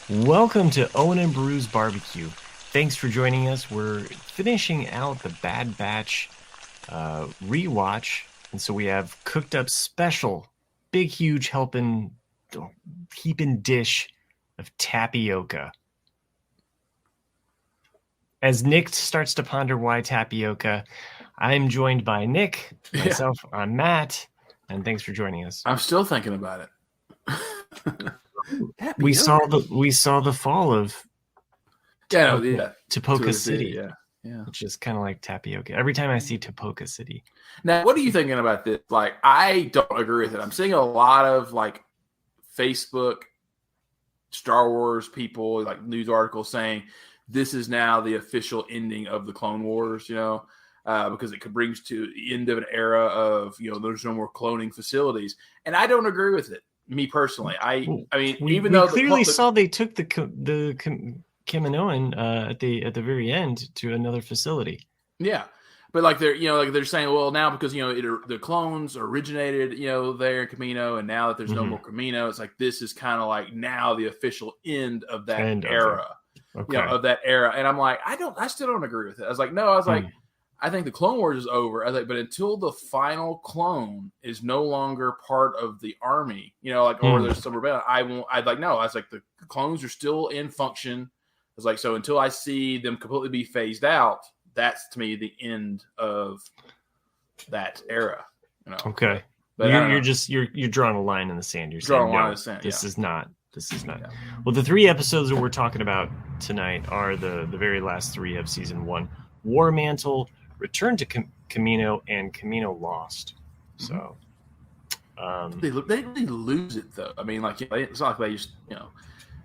Welcome to Owen and Brew's Barbecue. Thanks for joining us. We're finishing out the Bad Batch rewatch, and so we have cooked up special, big, huge heaping dish of tapioca. As Nick starts to ponder why tapioca, I'm joined by Nick, myself, I'm Matt, and thanks for joining us. I'm still thinking about it. We saw the fall of Tapoca City, which is kind of like tapioca. Every time I see Tapoca City. Now, what are you thinking about this? Like, I don't agree with it. I'm seeing a lot of like Facebook, Star Wars people, like news articles saying this is now the official ending of the Clone Wars. Because it could bring to the end of an era of there's no more cloning facilities, and I don't agree with it. Me personally, I mean, we clearly saw they took the Kaminoan at the very end to another facility. Yeah, but like they're saying, well, now because the clones originated there in Kamino, and now that there's no more Kamino, it's like this is kind of like now the official end of that era, of that era. And I'm like, I still don't agree with it. I was like, I think the Clone Wars is over. I think, but until the final clone is no longer part of the army, or there's some rebellion, I won't. No. I was like, the clones are still in function. I was like, so until I see them completely be phased out, that's to me the end of that era. Okay, but you're drawing a line in the sand. You're saying no, this is not. Yeah. Well, the 3 episodes that we're talking about tonight are the very last 3 of season 1: War-Mantle, Return to Kamino, and Kamino Lost. So they lose it though. I mean, like it's not like they just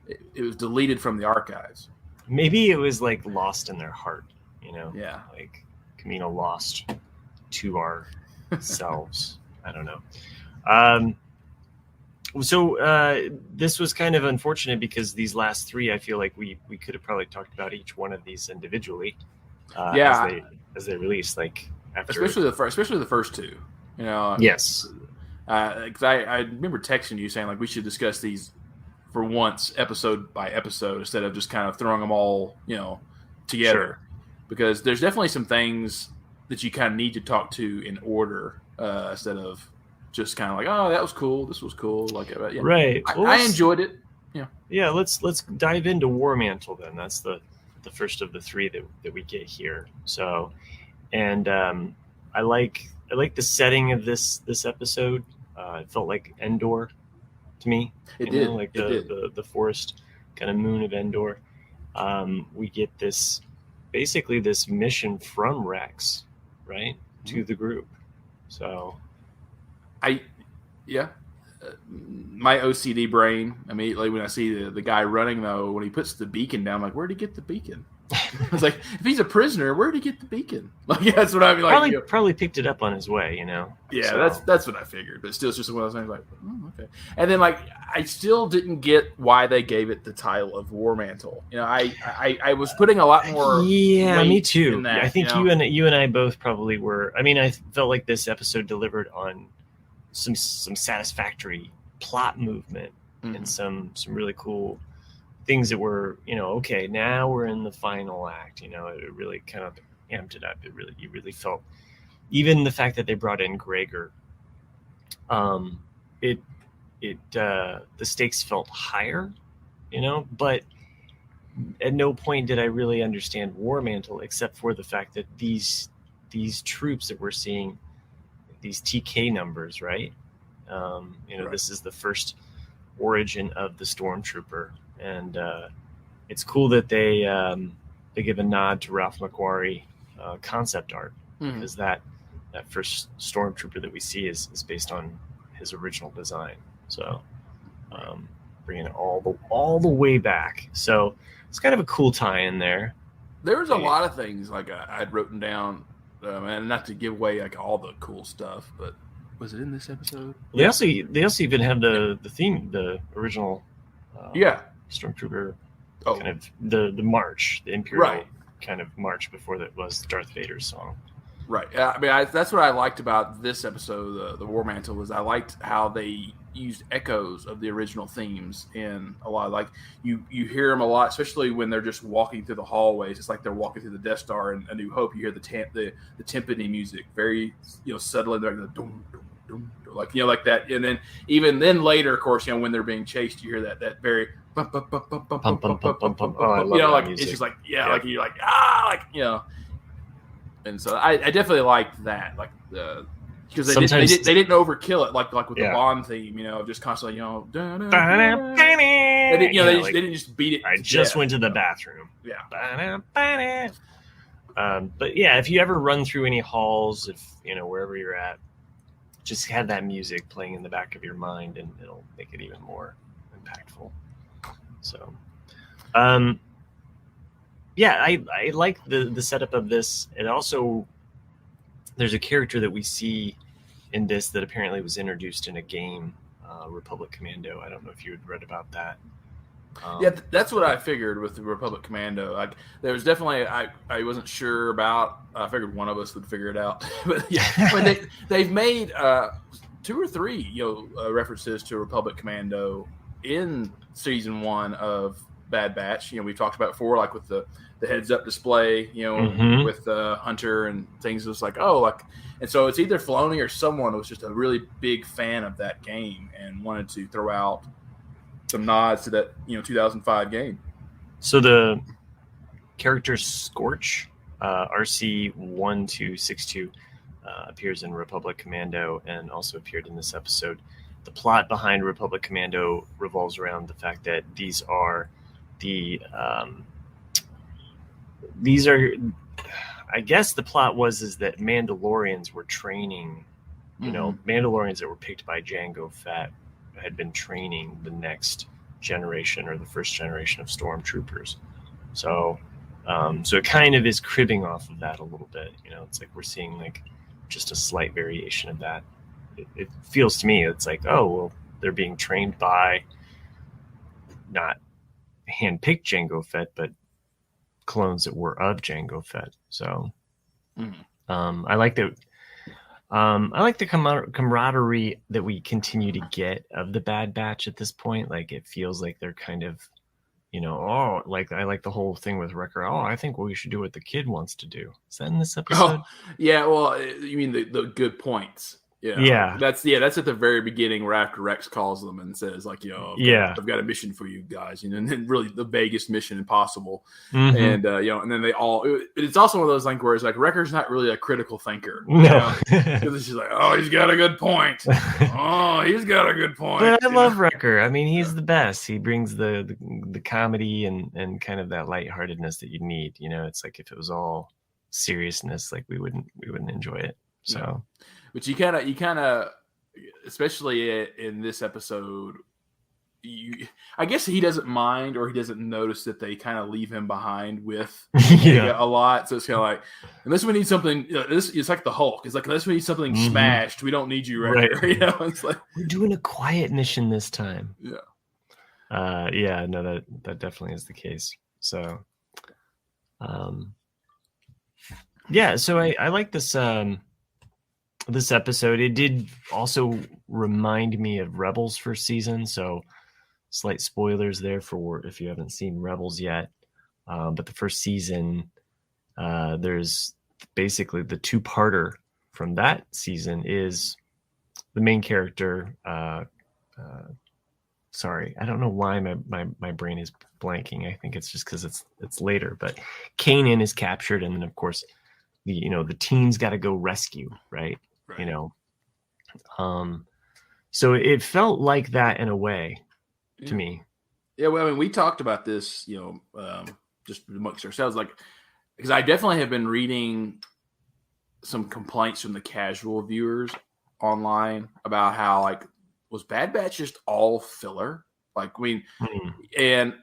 it was deleted from the archives. Maybe it was like lost in their heart. Yeah, like Kamino lost to ourselves. I don't know. So this was kind of unfortunate because these last 3, I feel like we could have probably talked about each one of these individually. As they release, like after, especially the first 2. Yes. Because I remember texting you saying like we should discuss these for once, episode by episode, instead of just kind of throwing them all together. Sure. Because there's definitely some things that you kind of need to talk to in order instead of just kind of like, oh, that was cool, this was cool, right. I enjoyed it. Yeah. Let's dive into War-Mantle then. That's the first of the 3 that we get here. So, and I like the setting of this episode. It felt like Endor to me. It did. Like the forest kind of moon of Endor. We get basically this mission from Rex, right, to the group. So, my OCD brain immediately when I see the guy running though, when he puts the beacon down, I'm like, where'd he get the beacon? I was like, if he's a prisoner, where'd he get the beacon? Like, that's what I mean. Like, probably picked it up on his way, Yeah, so. that's what I figured. But still, it's just one of those things like, oh, okay. And then like, I still didn't get why they gave it the title of War-Mantle. I was putting a lot more. Yeah, me too. In that, I think you and I both probably were. I mean, I felt like this episode delivered on some satisfactory plot movement and some really cool things that were, okay, now we're in the final act. It really kind of amped it up. You really felt, even the fact that they brought in Gregor, the stakes felt higher, but at no point did I really understand War-Mantle except for the fact that these troops that we're seeing, these TK numbers, right? Right. This is the first origin of the Stormtrooper, and it's cool that they give a nod to Ralph McQuarrie concept art, because that first Stormtrooper that we see is based on his original design. So bringing it all the way back. So it's kind of a cool tie in there. There was a lot of things like I'd written down. And not to give away like all the cool stuff, but was it in this episode? They also even have the theme, the original, Stormtrooper, kind of the march, the Imperial kind of march before that was Darth Vader's song. Right. I mean, that's what I liked about this episode, the War-Mantle, was I liked how they used echoes of the original themes in a lot. Like you hear them a lot, especially when they're just walking through the hallways. It's like they're walking through the Death Star in A New Hope. You hear the timpani music, very subtly, like the dum dum dum, like like that. And then even then later, of course, when they're being chased, you hear that very like music. It's just like like you're like And so I definitely liked that, like the. Because they didn't overkill it like with the Bond theme, just constantly, they didn't just beat it. I just went to the bathroom. Yeah. But yeah, if you ever run through any halls, if wherever you're at, just have that music playing in the back of your mind, and it'll make it even more impactful. So, I like the setup of this. And also, there's a character that we see in this that apparently was introduced in a game, Republic Commando. I don't know if you had read about that. That's what I figured with the Republic Commando. Like, there was definitely I wasn't sure about. I figured one of us would figure it out, but they've made 2 or 3 references to Republic Commando in season 1 of Bad Batch. We've talked about before, like with the heads-up display, with Hunter and things. It's like, and so it's either Filoni or someone was just a really big fan of that game and wanted to throw out some nods to that 2005 game. So the character Scorch, RC1262, appears in Republic Commando and also appeared in this episode. The plot behind Republic Commando revolves around the fact that these are I guess the plot is that Mandalorians were training, Mandalorians that were picked by Jango Fett had been training the next generation or the first generation of stormtroopers. So it kind of is cribbing off of that a little bit. It's like we're seeing like just a slight variation of that. It feels to me, it's like, they're being trained by not hand-picked Jango Fett, but clones that were of Jango Fett. So I like that. I like the camaraderie that we continue to get of the Bad Batch at this point. Like, it feels like they're kind of, like I like the whole thing with Wrecker. I think we should do what the kid wants to do. Is that in this episode? Yeah. Well, you mean the good points. Yeah. That's at the very beginning where after Rex calls them and says like, I've got a mission for you guys, and then really the vaguest mission possible. And and then they all. It's also one of those where it's like Wrecker's not really a critical thinker. No, because it's just like, he's got a good point. He's got a good point. But I love Wrecker. I mean, he's the best. He brings the comedy and kind of that lightheartedness that you need. It's like if it was all seriousness, like we wouldn't enjoy it. So. But you kind of, especially in this episode, I guess he doesn't mind or he doesn't notice that they kind of leave him behind with a lot. So it's kind of like, unless we need something, it's like the Hulk. It's like, unless we need something smashed, we don't need you right here. It's like, we're doing a quiet mission this time. Yeah. No, that definitely is the case. So, so I like this. This episode, it did also remind me of Rebels first season, so slight spoilers there for if you haven't seen Rebels yet. But the first season, there's basically the 2-parter from that season is the main character. Sorry, I don't know why my brain is blanking. I think it's just because it's later. But Kanan is captured, and then of course the teens got to go rescue, right? So it felt like that in a way to me. Yeah, well, I mean, we talked about this, just amongst ourselves, like, because I definitely have been reading some complaints from the casual viewers online about how, like, was Bad Batch just all filler? Like, I mean, and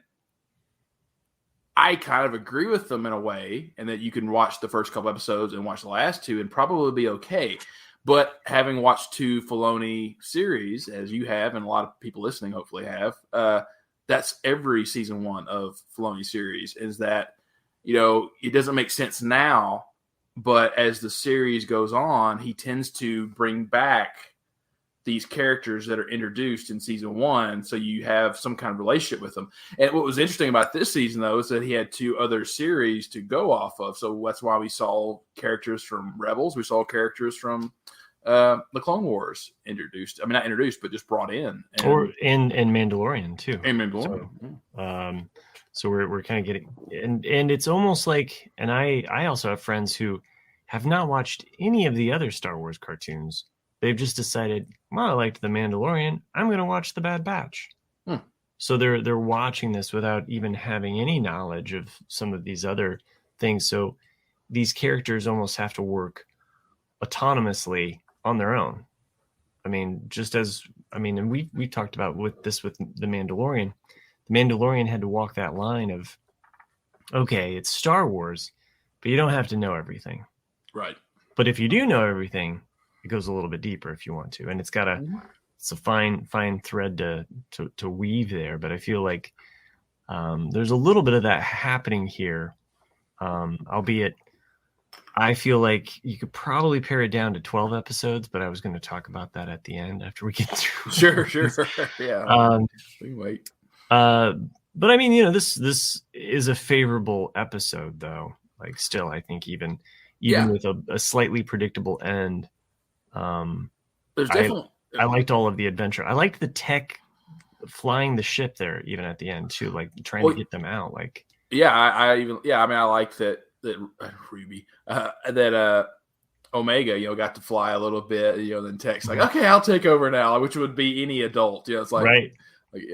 I kind of agree with them in a way, and that you can watch the first couple episodes and watch the last 2 and probably be okay. But having watched 2 Filoni series, as you have, and a lot of people listening hopefully have, that's every season 1 of Filoni series, is that, it doesn't make sense now, but as the series goes on, he tends to bring back these characters that are introduced in season 1, so you have some kind of relationship with them. And what was interesting about this season, though, is that he had 2 other series to go off of. So that's why we saw characters from Rebels. We saw characters from the Clone Wars introduced. I mean, not introduced, but just brought in. And Mandalorian, too. And Mandalorian. So we're kind of getting... And it's almost like... And I also have friends who have not watched any of the other Star Wars cartoons. They've just decided, well, I liked The Mandalorian, I'm going to watch The Bad Batch. So they're watching this without even having any knowledge of some of these other things. So these characters almost have to work autonomously on their own. I mean, and we talked about with The Mandalorian. The Mandalorian had to walk that line of, okay, it's Star Wars, but you don't have to know everything. Right. But if you do know everything, it goes a little bit deeper if you want to. And it's a fine thread to weave there. But I feel like there's a little bit of that happening here. Albeit I feel like you could probably pare it down to 12 episodes, but I was going to talk about that at the end after we get through. Sure. Yeah. We can wait. But I mean, this is a favorable episode, though. Like, still, I think even with a slightly predictable end, there's definitely. I liked all of the adventure. I liked the tech flying the ship there, even at the end too, like trying to get them out. Like, I like that Ruby, that Omega, got to fly a little bit, then Tech's like, okay, I'll take over now, which would be any adult. It's like, right. Like,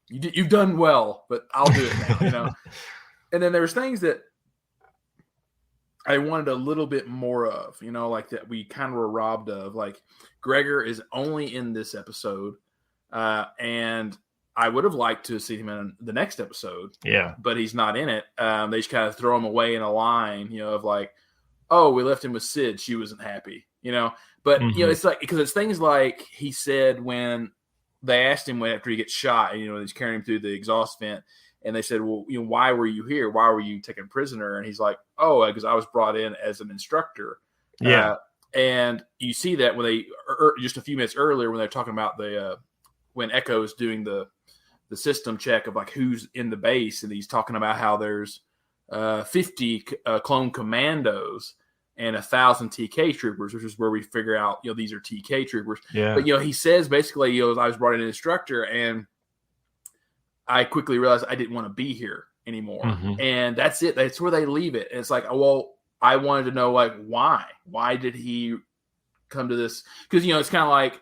you've done well, but I'll do it now, And then there's things that I wanted a little bit more of, like that we kind of were robbed of. Like, Gregor is only in this episode, and I would have liked to see him in the next episode. Yeah, but he's not in it. They just kind of throw him away in a line, of like, oh, we left him with Sid. She wasn't happy, But it's like, because it's things like he said when they asked him after he gets shot, he's carrying him through the exhaust vent. And they said, well, why were you here? Why were you taken prisoner? And he's like, oh, because I was brought in as an instructor. Yeah. And you see that when they, just a few minutes earlier, when they're talking about when Echo's doing the system check of like who's in the base. And he's talking about how there's 50 clone commandos and 1,000 TK troopers, which is where we figure out, these are TK troopers. Yeah. But, he says basically, I was brought in an instructor, and I quickly realized I didn't want to be here anymore. Mm-hmm. And that's it. That's where they leave it. And it's like, well, I wanted to know, like, why? Why did he come to this? Because, it's kind of like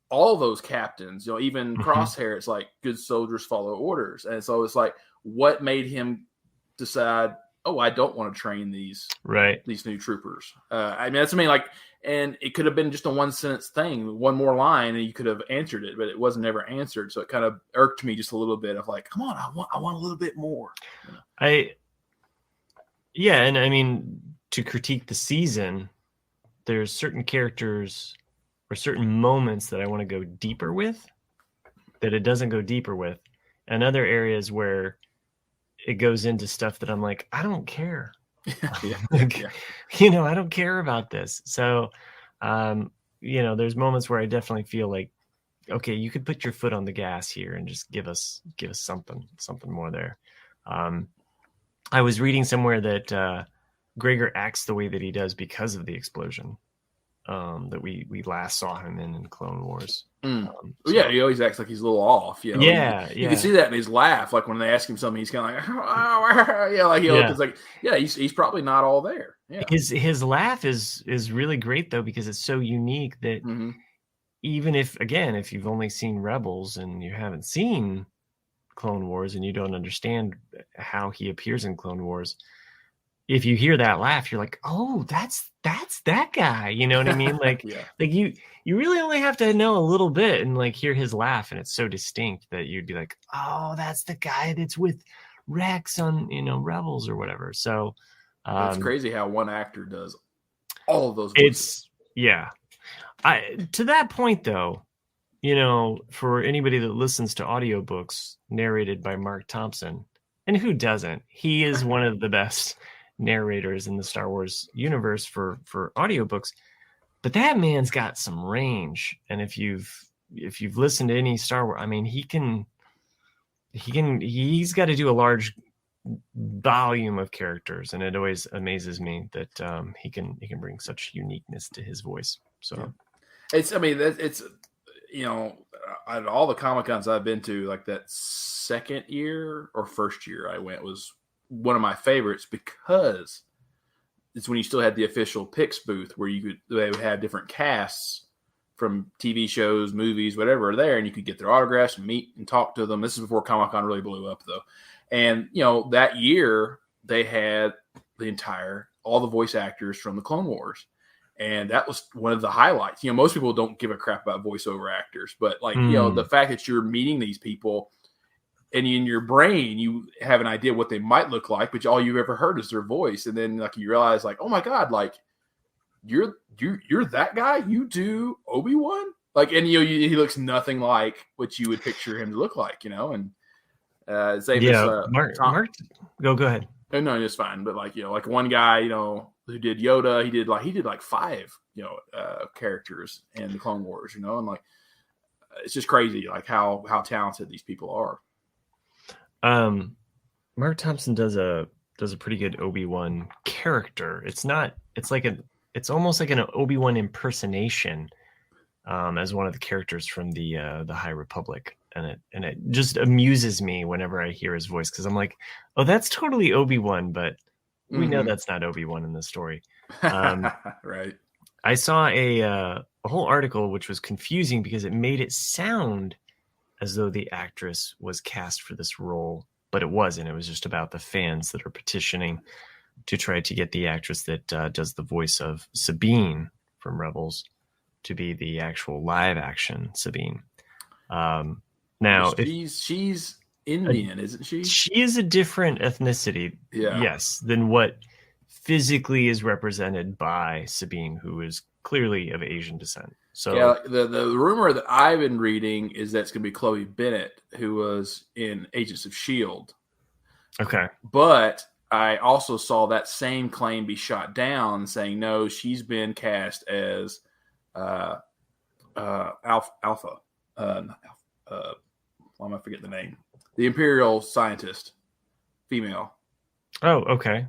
all those captains, even Crosshair, it's like good soldiers follow orders. And so it's like, what made him decide, oh, I don't want to train these new troopers? And it could have been just a 1-sentence thing, one more line, and you could have answered it, but it wasn't ever answered. So it kind of irked me just a little bit of like, come on, I want a little bit more. And I mean, to critique the season, there's certain characters or certain moments that I want to go deeper with that it doesn't go deeper with, and other areas where it goes into stuff that I'm like, I don't care. I don't care about this. So, there's moments where I definitely feel like, okay, you could put your foot on the gas here and just give us something more there. I was reading somewhere that Gregor acts the way that he does because of the explosion that we last saw him in Clone Wars. He always acts like he's a little off. You can see that in his laugh. Like when they ask him something, he's kind of like, he's probably not all there. Yeah. His laugh is really great though, because it's so unique that even if you've only seen Rebels and you haven't seen Clone Wars and you don't understand how he appears in Clone Wars, if you hear that laugh, you're like, oh, that's that guy. You know what I mean? Like, like you really only have to know a little bit and like hear his laugh, and it's so distinct that you'd be like, oh, that's the guy that's with Rex on, Rebels or whatever. So it's crazy how one actor does all of those voices. To that point though, for anybody that listens to audiobooks narrated by Mark Thompson, and who doesn't, he is one of the best narrators in the Star Wars universe for audiobooks. But that man's got some range, and if you've listened to any Star Wars, I mean, he's got to do a large volume of characters, and it always amazes me that he can bring such uniqueness to his voice. So it's at all the Comic-Cons I've been to, like that second year or first year I went was one of my favorites, because it's when you still had the official Pix booth where they would have different casts from TV shows, movies, whatever there, and you could get their autographs and meet and talk to them. This is before Comic-Con really blew up, though. And, that year they had all the voice actors from the Clone Wars. And that was one of the highlights. Most people don't give a crap about voiceover actors, but the fact that you're meeting these people and in your brain, you have an idea what they might look like, but all you've ever heard is their voice. And then you realize oh my God, you're that guy. You do Obi-Wan. He looks nothing like what you would picture him to look like, and Mark, go ahead. No, it's fine. But one guy, who did Yoda, he did 5, characters in the Clone Wars, and it's just crazy, how talented these people are. Mark Thompson does a pretty good Obi-Wan character. It's almost like an Obi-Wan impersonation, as one of the characters from the High Republic. And it just amuses me whenever I hear his voice, because I'm like, oh, that's totally Obi-Wan, but we know that's not Obi-Wan in the story. Right. I saw a whole article which was confusing because it made it sound as though the actress was cast for this role, but it wasn't. It was just about the fans that are petitioning to try to get the actress that does the voice of Sabine from Rebels to be the actual live action Sabine. Now, she's Indian, isn't she? She is a different ethnicity, yes, than what physically is represented by Sabine, who is clearly of Asian descent. So the rumor that I've been reading is that it's going to be Chloe Bennett, who was in Agents of S.H.I.E.L.D. Okay. But I also saw that same claim be shot down, saying, no, she's been cast as Alpha. Why am I forgetting the name? The Imperial scientist, female. Oh, okay.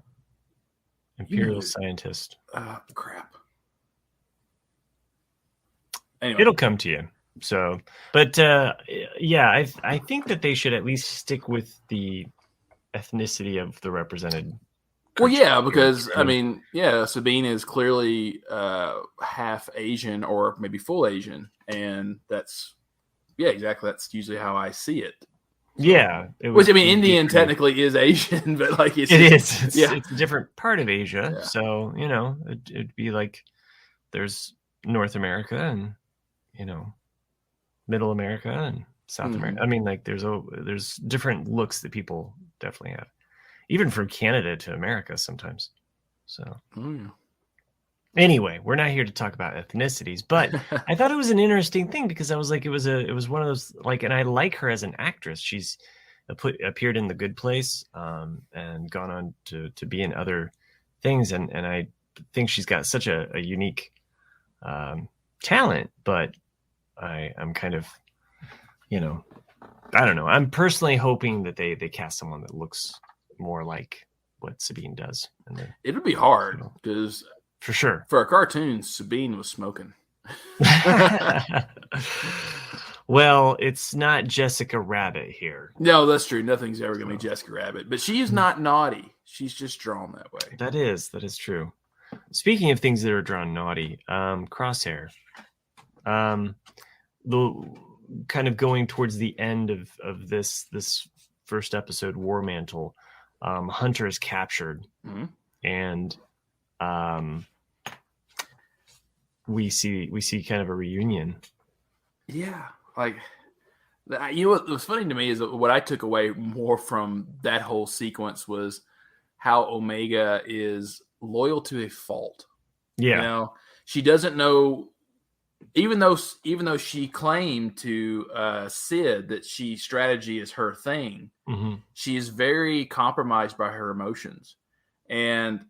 Imperial scientist. Crap. Anyway. It'll come to you. So, but I think that they should at least stick with the ethnicity of the represented. Well, yeah, because Sabine is clearly half Asian or maybe full Asian, and that's exactly. That's usually how I see it. Yeah, Indian technically is Asian, but it is. It's a different part of Asia. Yeah. So it'd be like there's North America and Middle America and South America. I mean, there's different looks that people definitely have, even from Canada to America sometimes. So anyway, we're not here to talk about ethnicities, but I thought it was an interesting thing because I was like, it was one of those and I like her as an actress. She's appeared in The Good Place and gone on to be in other things, and I think she's got such a unique talent, but I'm kind of, I don't know. I'm personally hoping that they cast someone that looks more like what Sabine does. It would be hard because for sure for a cartoon, Sabine was smoking. Well, it's not Jessica Rabbit here. No, that's true. Nothing's ever going to be Jessica Rabbit, but she is not naughty. She's just drawn that way. That is true. Speaking of things that are drawn naughty, Crosshair. The kind of going towards the end of this first episode, War-Mantle, Hunter is captured, and we see kind of a reunion. Yeah, what was funny to me is what I took away more from that whole sequence was how Omega is loyal to a fault. Yeah, she doesn't know. Even though she claimed to Sid that strategy is her thing, she is very compromised by her emotions. And,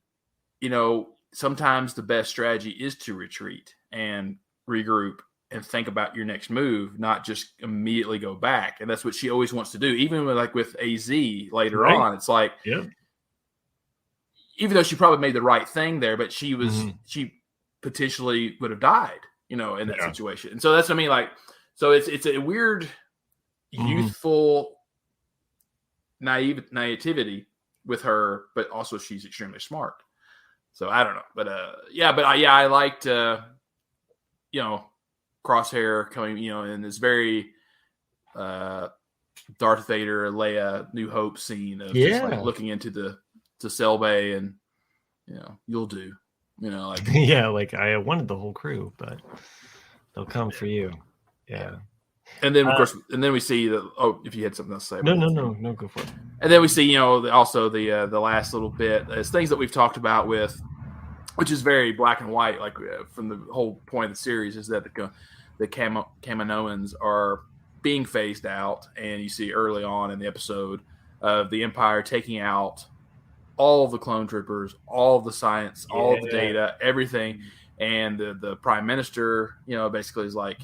sometimes the best strategy is to retreat. and regroup and think about your next move, not just immediately go back. And that's what she always wants to do. Even with AZ later on, it's like, even though she probably made the right thing there, but she potentially would have died, in that situation. And so that's what I mean. Like, so it's a weird youthful naivety with her, but also she's extremely smart. So I don't know, but I liked Crosshair coming, in this very Darth Vader, Leia, New Hope scene of just like looking into Cell Bay and you'll do, like like I wanted the whole crew, but they'll come for you. Yeah. And then of course, we see that. Oh, if you had something else to say, no, go for it. And then we see, also the last little bit is things that we've talked about with, which is very black and white, like from the whole point of the series, is that the Kaminoans are being phased out, and you see early on in the episode of the Empire taking out all of the clone troopers, all of the science, all of the data, everything, and the Prime Minister, basically is like,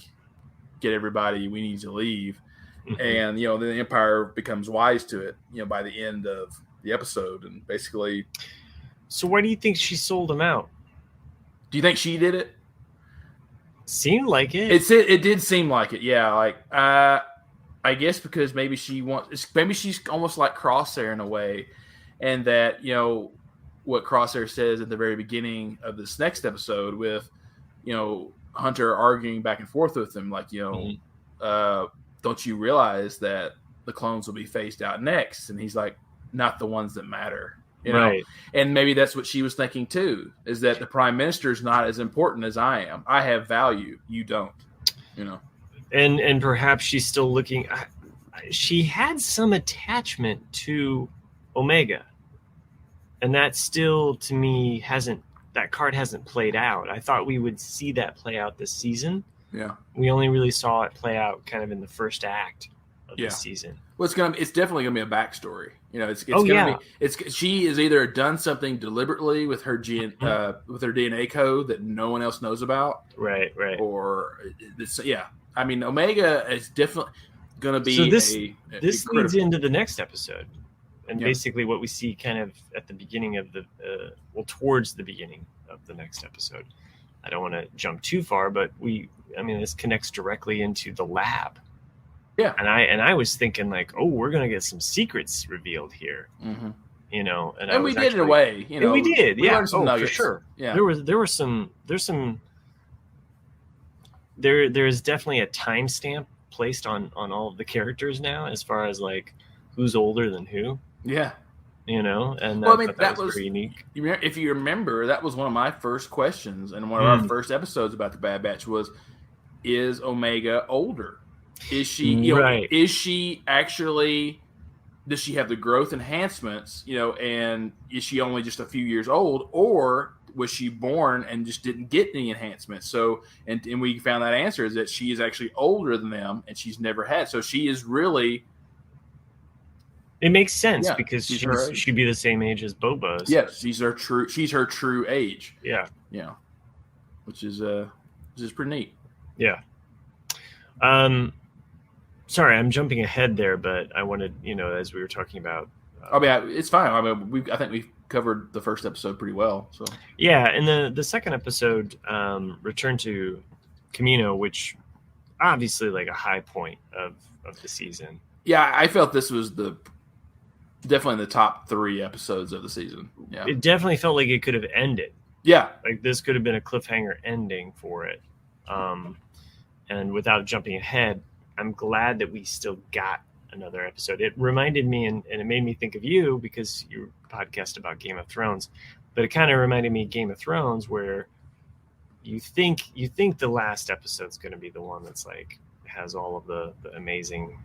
get everybody, we need to leave. And the Empire becomes wise to it by the end of the episode, and basically. So why do you think she sold them out? Do you think she did it? Seemed like it. It did seem like it. Yeah, like I guess because maybe she's almost like Crosshair in a way, and that what Crosshair says at the very beginning of this next episode with Hunter arguing back and forth with him, like, don't you realize that the clones will be phased out next? And he's like, not the ones that matter, right. And maybe that's what she was thinking too, is that the Prime Minister is not as important as I am. I have value. You don't, And perhaps she's still looking. She had some attachment to Omega, and that still, to me, that card hasn't played out. I thought we would see that play out this season. Yeah. We only really saw it play out kind of in the first act of the season. Well, it's definitely gonna be a backstory. She has either done something deliberately with her with her DNA code that no one else knows about. Right. Or I mean, Omega is definitely gonna be. So this leads into the next episode. And basically what we see kind of at the beginning of towards the beginning of the next episode. I don't want to jump too far, but this connects directly into the lab. Yeah. And I was thinking like, oh, we're going to get some secrents revealed here. Mm-hmm. And we did in a way, And we did. We learned some nuggets. For sure. Yeah. There's definitely a timestamp placed on all of the characters now, as far as like who's older than who. Yeah. And that was pretty unique. If you remember, that was one of my first questions and one of our first episodes about the Bad Batch was, is Omega older? Is she, right. Is she actually, does she have the growth enhancements, and is she only just a few years old, or was she born and just didn't get any enhancements? So, and we found that answer is that she is actually older than them and she's never had. So she is really... It makes sense because she'd be the same age as Boba. So. Yes, she's her true age. Yeah. Which is pretty neat. Yeah. Sorry, I'm jumping ahead there, but I wanted, as we were talking about. It's fine. I think we covered the first episode pretty well. So. Yeah, and the second episode, Return to Kamino, which obviously like a high point of the season. Yeah, I felt this was definitely in the top 3 episodes of the season. Yeah, it definitely felt like it could have ended. Yeah, like this could have been a cliffhanger ending for it. And without jumping ahead, I'm glad that we still got another episode. It reminded me, and it made me think of you because you podcast about Game of Thrones, but it kind of reminded me of Game of Thrones, where you think the last episode's going to be the one that's like has all of the amazing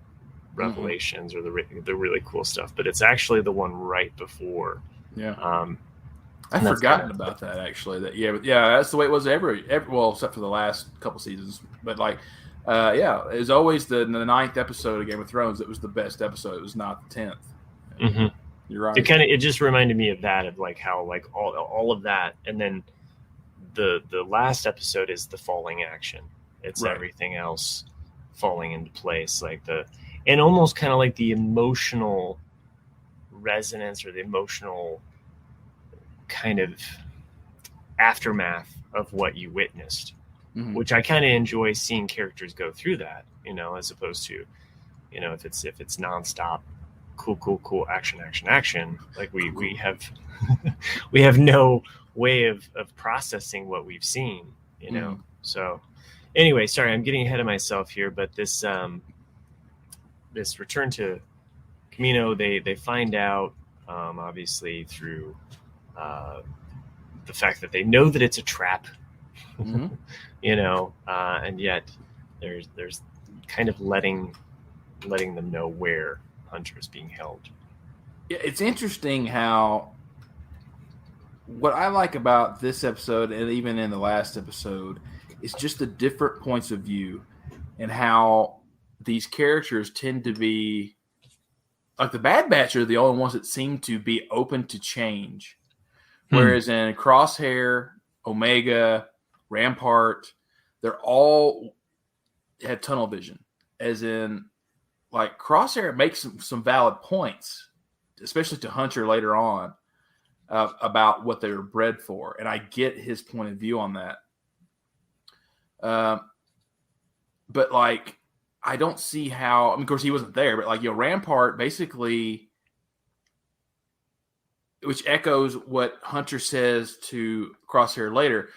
revelations or the really cool stuff, but it's actually the one right before. I've forgotten about that actually. That's the way it was every except for the last couple seasons. But like, it was always the 9th episode of Game of Thrones. It was the best episode. It was not the 10th. Mm-hmm. You're right. It just reminded me of that, of like how like all of that, and then the last episode is the falling action. It's Right. everything else falling into place, and almost kind of like the emotional resonance or the emotional kind of aftermath of what you witnessed, which I kind of enjoy seeing characters go through that, as opposed to, if it's nonstop, cool, action. Like we have, we have no way of processing what we've seen, So anyway, sorry, I'm getting ahead of myself here, but this return to Kamino, they find out, obviously through the fact that they know that it's a trap, and yet there's kind of letting them know where Hunter is being held. Yeah, it's interesting how what I like about this episode and even in the last episode is just the different points of view and how these characters tend to be like the Bad Batch are the only ones that seem to be open to change. Whereas in Crosshair, Omega, Rampart, they're all had tunnel vision. As in, like, Crosshair makes some valid points, especially to Hunter later on, about what they were bred for. And I get his point of view on that. But, like, I don't see how... I mean, of course, he wasn't there, but, like, Rampart basically... which echoes what Hunter says to Crosshair later.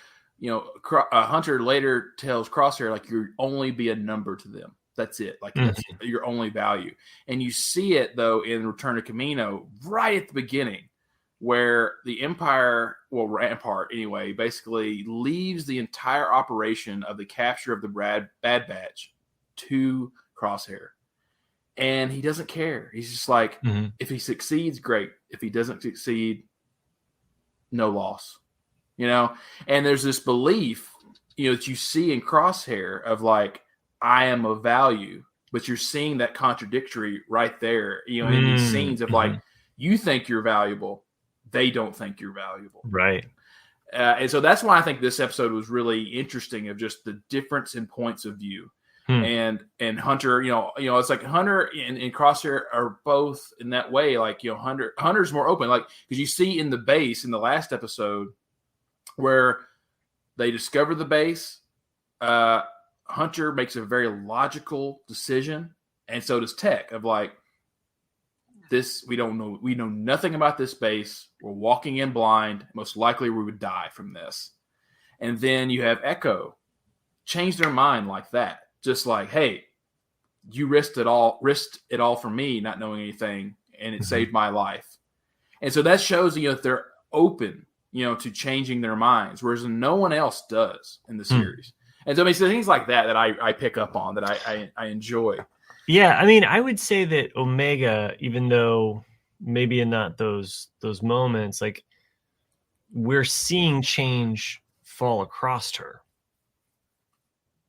Hunter later tells Crosshair, like, you only be a number to them. That's it. Like, that's your only value. And you see it, though, in Return to Kamino, right at the beginning, where the Empire, well, Rampart, anyway, basically leaves the entire operation of the capture of the Bad Batch to Crosshair. And he doesn't care. He's just like, if he succeeds, great. If he doesn't succeed, no loss. And there's this belief, that you see in Crosshair of like, I am of value, but you're seeing that contradictory right there, in these scenes of like, you think you're valuable, they don't think you're valuable. Right. And so that's why I think this episode was really interesting, of just the difference in points of view. And Hunter, it's like Hunter and Crosshair are both in that way. Like, Hunter's more open, like, because you see in the base in the last episode where they discover the base, Hunter makes a very logical decision, and so does Tech, of like, this, we know nothing about this base. We're walking in blind. Most likely we would die from this. And then you have Echo change their mind like that. Just like, hey, you risked it all for me, not knowing anything, and it saved my life. And so that shows, that they're open, to changing their minds, whereas no one else does in the series. And so, I mean, so things like that I pick up on, that I enjoy. Yeah, I mean, I would say that Omega, even though maybe in not those moments, like, we're seeing change fall across her.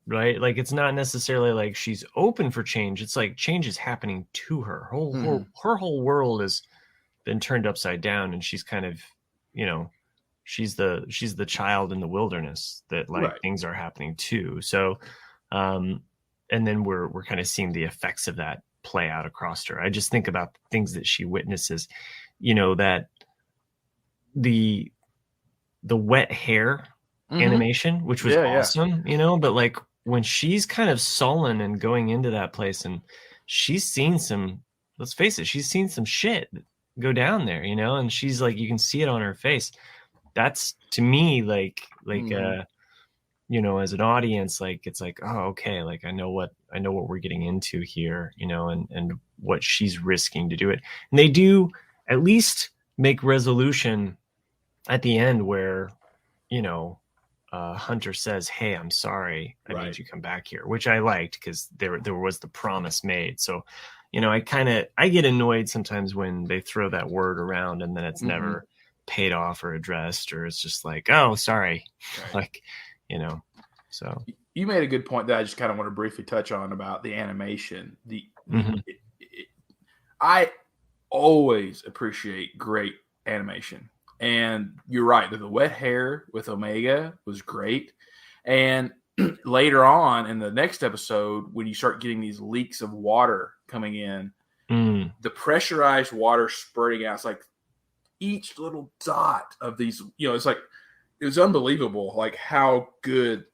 Right? Like, it's not necessarily like she's open for change. It's like change is happening to her. Her whole world has been turned upside down, and she's kind of, she's the child in the wilderness that, like, right, things are happening to. So, and then we're kind of seeing the effects of that play out across her. I just think about things that she witnesses, that the wet hair animation, which was awesome, but like, when she's kind of sullen and going into that place, and she's seen some, let's face it, she's seen some shit go down there, and she's like, you can see it on her face. That's, to me, like, as an audience, like, it's like, oh, okay, like, I know what we're getting into here, and what she's risking to do it. And they do at least make resolution at the end where, Hunter says, hey, I'm sorry, I need you to come back here, which I liked, because there was the promise made. So, I get annoyed sometimes when they throw that word around and then it's never paid off or addressed, or it's just like, oh, sorry. Like, so. You made a good point that I just kind of want to briefly touch on about the animation. I always appreciate great animation. And you're right. The wet hair with Omega was great. And later on in the next episode, when you start getting these leaks of water coming in, the pressurized water spurting out, it's like each little dot of these, it's like, it was unbelievable, like how good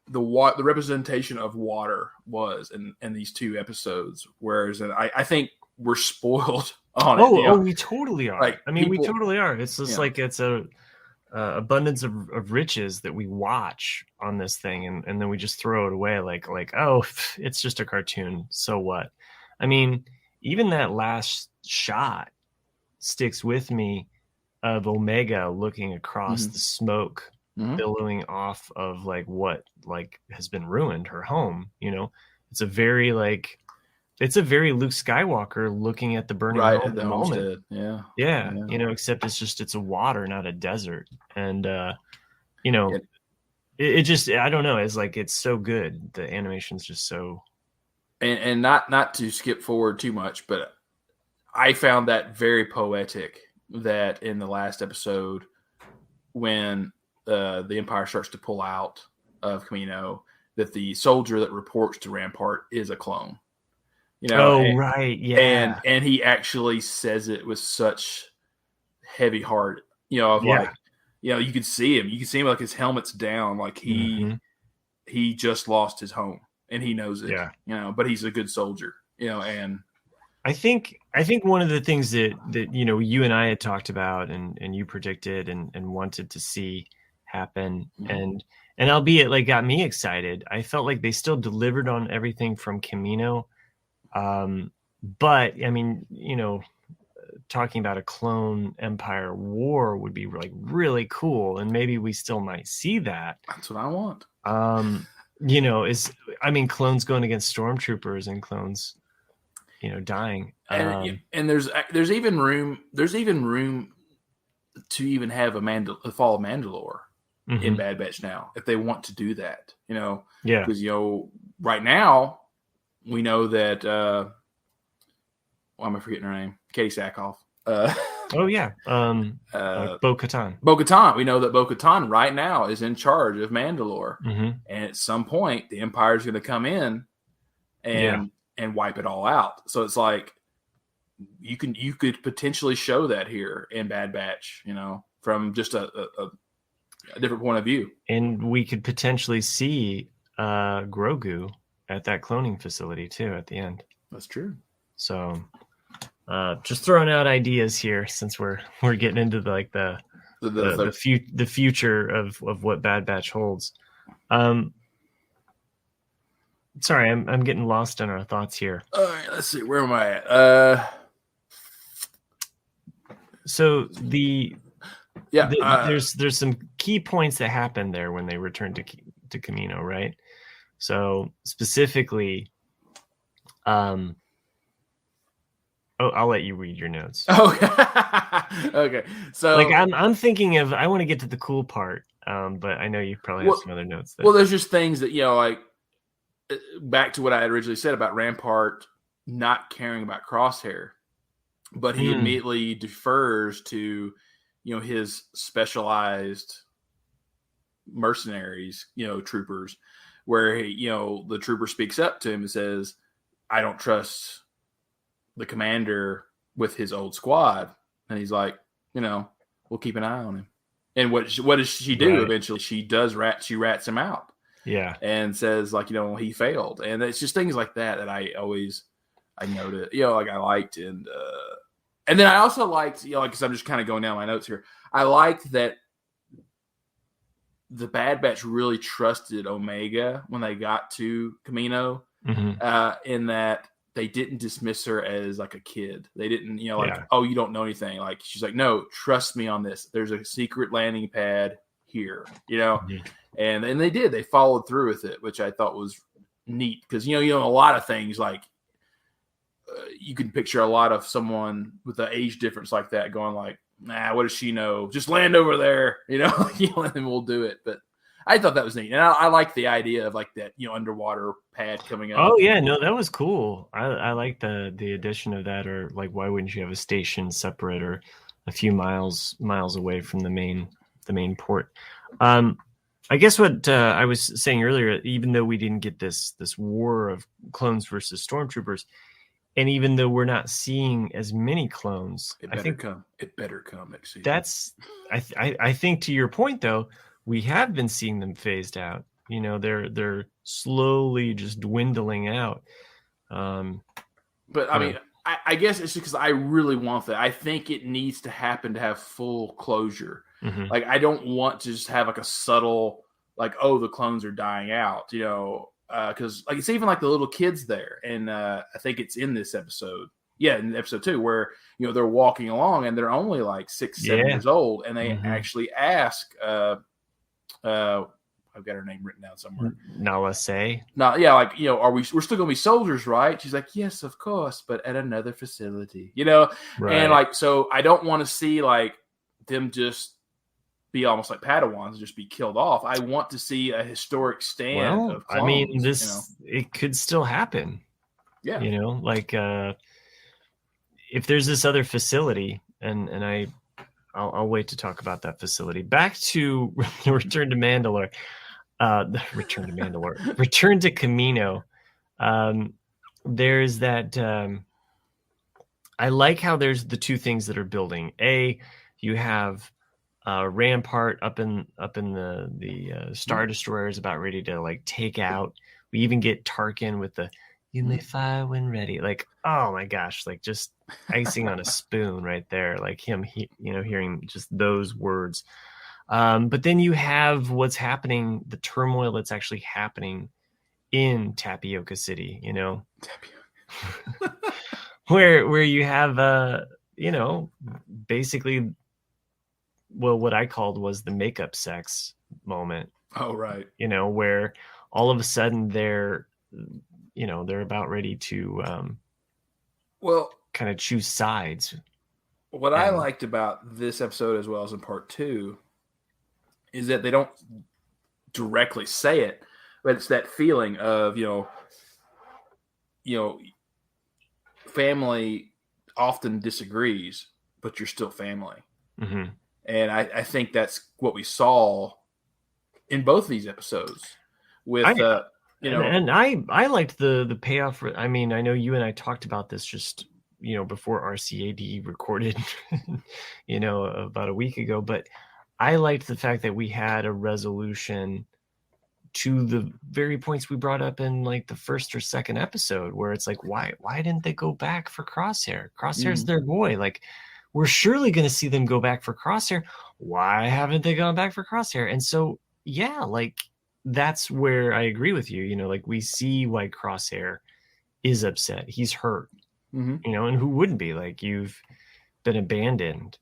the representation of water was in these 2 episodes. Whereas I think we're spoiled on it. We totally are. Like, I mean, we totally are. It's just like it's a abundance of riches that we watch on this thing, and then we just throw it away like oh, it's just a cartoon, so what? I mean, even that last shot sticks with me of Omega looking across the smoke billowing off of like what like has been ruined, her home. It's a very Luke Skywalker looking at the burning home at the moment. Yeah. Except it's a water, not a desert. And it just, I don't know, it's like, it's so good. The animation's just so. And not to skip forward too much, but I found that very poetic that in the last episode, when the Empire starts to pull out of Kamino, that the soldier that reports to Rampart is a clone. Right, yeah. And he actually says it with such heavy heart, like, you can see him. You can see him like his helmet's down, like he just lost his home and he knows it. Yeah. But he's a good soldier, and I think one of the things that you and I had talked about and you predicted and wanted to see happen, and albeit like got me excited, I felt like they still delivered on everything from Kamino. But I mean, talking about a clone empire war would be like really cool, and maybe we still might see that. That's what I want. Clones going against stormtroopers and clones, dying. And there's even room to even have a Fall of Mandalore in Bad Batch now, if they want to do that. Because right now we know that. Why am I forgetting her name? Katie Sackhoff. Bo-Katan. Bo-Katan. We know that Bo-Katan right now is in charge of Mandalore, and at some point the Empire is going to come in and wipe it all out. So it's like you could potentially show that here in Bad Batch, from just a different point of view, and we could potentially see Grogu at that cloning facility too at the end. That's true. So. Just throwing out ideas here, since we're getting into the future of what Bad Batch holds. Sorry, I'm getting lost in our thoughts here. All right, let's see, where am I at? There's some key points that happen there when they return to Kamino, right? So specifically, I'll let you read your notes. Okay. So, I'm thinking of, I want to get to the cool part, but I know you probably have some other notes there. Well, there's just things that back to what I had originally said about Rampart not caring about Crosshair, but he immediately defers to, his specialized mercenaries, troopers, where the trooper speaks up to him and says, "I don't trust the commander with his old squad," and he's like, we'll keep an eye on him. And what does she do? Right. Eventually, she rats him out. Yeah, and says he failed, and it's just things like that I noted. I liked, and then I also liked, because I'm just kind of going down my notes here. I liked that the Bad Batch really trusted Omega when they got to Kamino, in that they didn't dismiss her as like a kid. They didn't, oh, you don't know anything. Like, she's like, no, trust me on this. There's a secret landing pad here, and they did. They followed through with it, which I thought was neat because, a lot of things like you can picture a lot of someone with an age difference like that going like, nah, what does she know? Just land over there, and we'll do it. But I thought that was neat, and I like the idea of like that, underwater pad coming up. Oh yeah, no, that was cool. I like the addition of that, or like, why wouldn't you have a station separate, or a few miles away from the main port. I guess what I was saying earlier, even though we didn't get this war of clones versus stormtroopers, and even though we're not seeing as many clones, it better come next season. That's I think, to your point though, we have been seeing them phased out. You know, they're slowly just dwindling out. But I mean, I guess it's because I really want that. I think it needs to happen to have full closure. Mm-hmm. Like, I don't want to just have like a subtle, like, oh, the clones are dying out, you know, because like it's even like the little kids there, and I think it's in this episode, in episode 2, where you know they're walking along and they're only like 6-7 years old, and they actually ask, I've got her name written down somewhere. Nala say. Like, you know, we're still gonna be soldiers, right? She's like, yes, of course, but at another facility, you know, right. And like, so I don't want to see like them just be almost like Padawans, just be killed off. I want to see a historic stand of clones. I mean, it could still happen. Yeah, you know, like if there's this other facility, and I'll wait to talk about that facility. Back to Return to Mandalore. Return to Kamino. There's that. I like how there's the two things that are building. You have Rampart up in the Star Destroyers about ready to like take out. We even get Tarkin with the "You may fire when ready." Like, oh my gosh, like just icing on a spoon right there. Like him, hearing just those words. But then you have what's happening, the turmoil that's actually happening in Tapioca City, you know, where you have, basically, well, what I called was the makeup sex moment. Oh, right. You know, where all of a sudden they're about ready to, kind of choose sides. What I liked about this episode, as well as in part 2, is that they don't directly say it, but it's that feeling of, family often disagrees, but you're still family. Mm-hmm. And I think that's what we saw in both of these episodes with, and I liked the payoff. I mean, I know you and I talked about this just, before RCAD recorded, about a week ago, but I liked the fact that we had a resolution to the very points we brought up in like the first or second episode, where it's like, why didn't they go back for Crosshair? Crosshair's their boy. Like, we're surely going to see them go back for Crosshair. Why haven't they gone back for Crosshair? And so, like, that's where I agree with you. Like, we see why Crosshair is upset. He's hurt, and who wouldn't be? Like, you've been abandoned.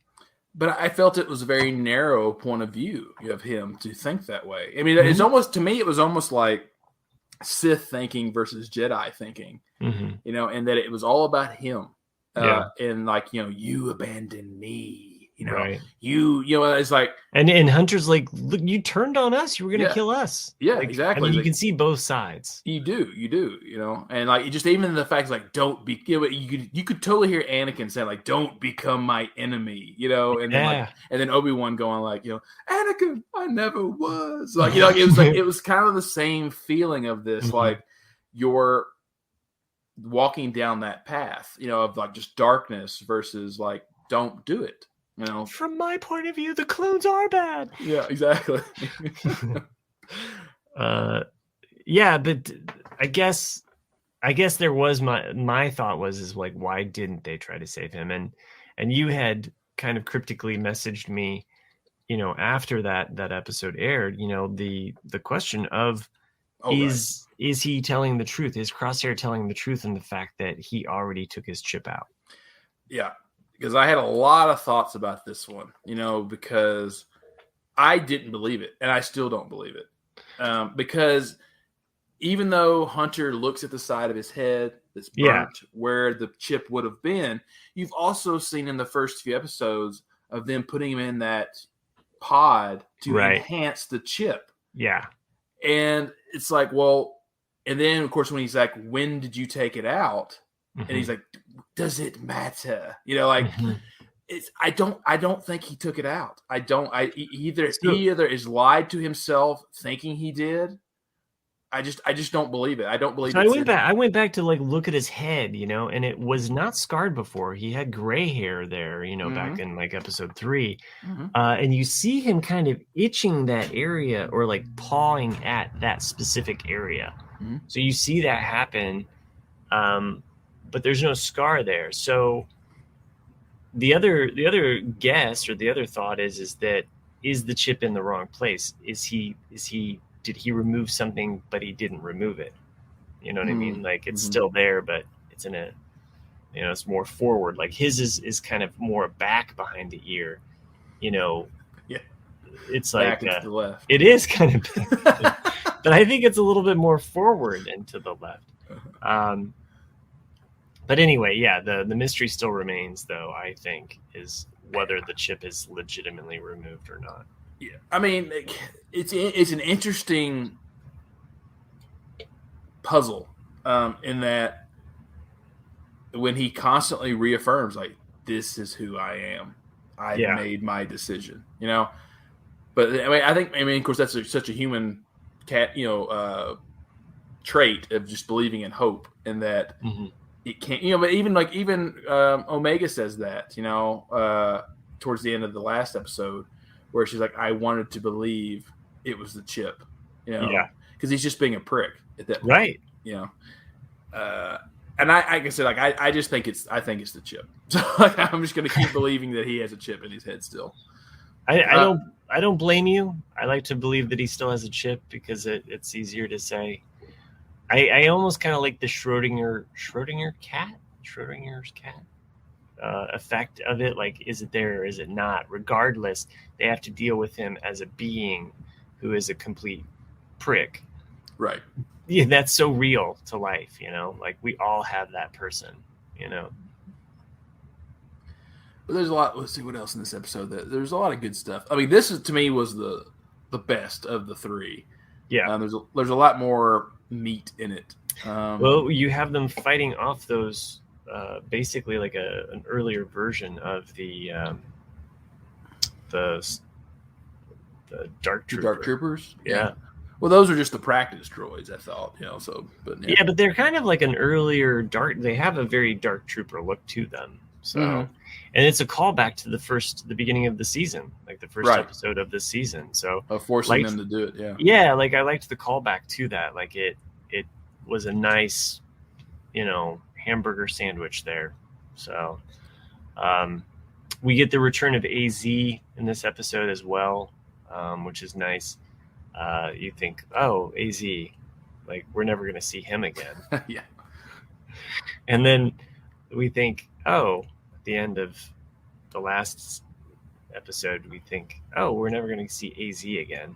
But I felt it was a very narrow point of view of him to think that way. I mean, it's almost, to me, it was almost like Sith thinking versus Jedi thinking, and that it was all about him. And like, you abandoned me, right. It's like, and Hunter's like, look, you turned on us. You were going to kill us. Yeah, like, exactly. I mean, you can see both sides. You do, and like, just even the fact, like, don't be, you could totally hear Anakin saying like, don't become my enemy, and then and then Obi-Wan going like, Anakin, I never was, like, it was like, it was kind of the same feeling of this, like, you're walking down that path, of like just darkness versus like, don't do it. From my point of view, the clones are bad. Yeah, exactly. But I guess there was my thought is like, why didn't they try to save him? And you had kind of cryptically messaged me, after that episode aired, the question of, is he telling the truth? Is Crosshair telling the truth in the fact that he already took his chip out? Yeah. Because I had a lot of thoughts about this one, because I didn't believe it, and I still don't believe it. Because even though Hunter looks at the side of his head that's burnt where the chip would have been, you've also seen in the first few episodes of them putting him in that pod to enhance the chip. Yeah. And it's like, well, and then, of course, when he's like, when did you take it out? And he's like, does it matter? I don't think he took it out. He either is lied to himself thinking he did. I just don't believe it. I don't believe so it. I went back to like look at his head, and it was not scarred before. He had gray hair there, back in like episode 3. And you see him kind of itching that area or like pawing at that specific area. So you see that happen, but there's no scar there. So the other guess or the other thought is that is the chip in the wrong place? Did he remove something, but he didn't remove it? You know what I mean? Like it's still there, but it's in a, it's more forward. Like his is kind of more back behind the ear, Yeah. It's back like to the left. It is kind of back, but I think it's a little bit more forward and to the left. But anyway, yeah, the mystery still remains, though, I think, is whether the chip is legitimately removed or not. Yeah, I mean, it's an interesting puzzle in that when he constantly reaffirms, like, this is who I am. I made my decision, But I mean, of course, that's such a human trait of just believing in hope, and that it can't, But even Omega says that, towards the end of the last episode, where she's like, I wanted to believe it was the chip, because he's just being a prick at that point, right? And like I said, like I just think I think it's the chip. So like, I'm just going to keep believing that he has a chip in his head still. I don't blame you. I like to believe that he still has a chip because it's easier to say. I almost kind of like the Schrodinger's cat effect of it. Like, is it there or is it not? Regardless, they have to deal with him as a being who is a complete prick. Right. Yeah, that's so real to life, Like we all have that person, But there's a lot. Let's see what else in this episode. There's a lot of good stuff. I mean, this to me was the best of the 3. Yeah. There's a lot more meat in it. Well, you have them fighting off those, basically like an earlier version of the Dark Trooper. Dark Troopers. Yeah. Well, those are just the practice droids, I thought. So, but yeah, but they're kind of like an earlier dark. They have a very Dark Trooper look to them. So, and it's a callback to the beginning of the season, like the first episode of the season. So, of forcing them to do it. Yeah. Yeah, like I liked the callback to that. Like it was a nice, hamburger sandwich there. So, we get the return of AZ in this episode as well, which is nice. You think, oh, AZ, like we're never going to see him again. Yeah. And then we think, oh, at the end of the last episode, we think, oh, we're never going to see AZ again.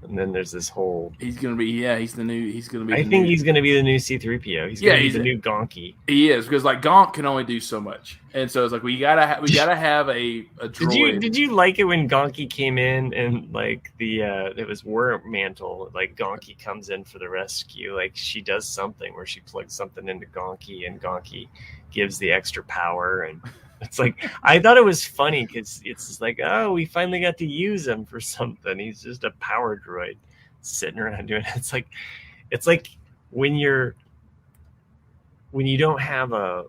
And then there's this whole. He's going to be, he's going to be. I think he's going to be the new C-3PO. He's going to be the new Gonky. He is, because like Gonk can only do so much, and so it's like we gotta have a droid. Did you like it when Gonky came in and like it was War-Mantle, like Gonky comes in for the rescue, like she does something where she plugs something into Gonky and Gonky gives the extra power, and it's like I thought it was funny because it's just like, oh, we finally got to use him for something. He's just a power droid sitting around doing it. It's like when you don't have a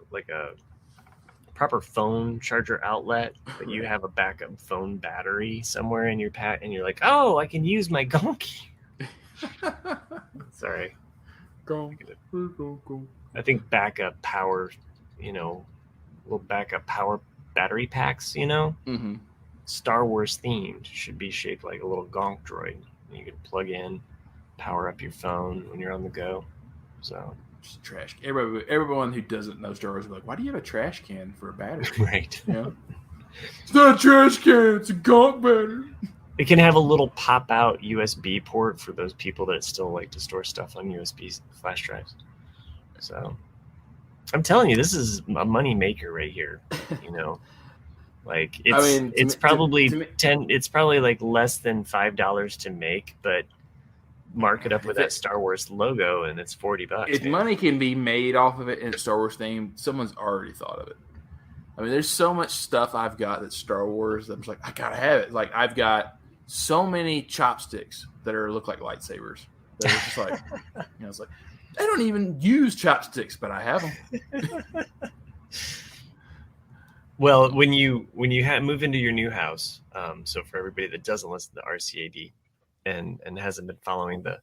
proper phone charger outlet, but you have a backup phone battery somewhere in your pack, and you're like, oh, I can use my Gonky. Sorry. Go. I think backup power, little backup power battery packs, Star Wars themed should be shaped like a little Gonk droid. You can plug in, power up your phone when you're on the go. So just trash. Everyone who doesn't know Star Wars will be like, why do you have a trash can for a battery? Right. It's not a trash can, it's a Gonk battery. It can have a little pop out USB port for those people that still like to store stuff on USB flash drives. So I'm telling you, this is a money maker right here. Like it's probably it's probably like less than $5 to make, but mark it up with that Star Wars logo and it's $40. If money can be made off of it in a Star Wars theme, someone's already thought of it. I mean, there's so much stuff I've got that's Star Wars that I'm just like, I gotta have it. Like, I've got so many chopsticks that look like lightsabers. That it's just like, it's like, I don't even use chopsticks, but I have them. Well, when you move into your new house, so for everybody that doesn't listen to RCAD and hasn't been following the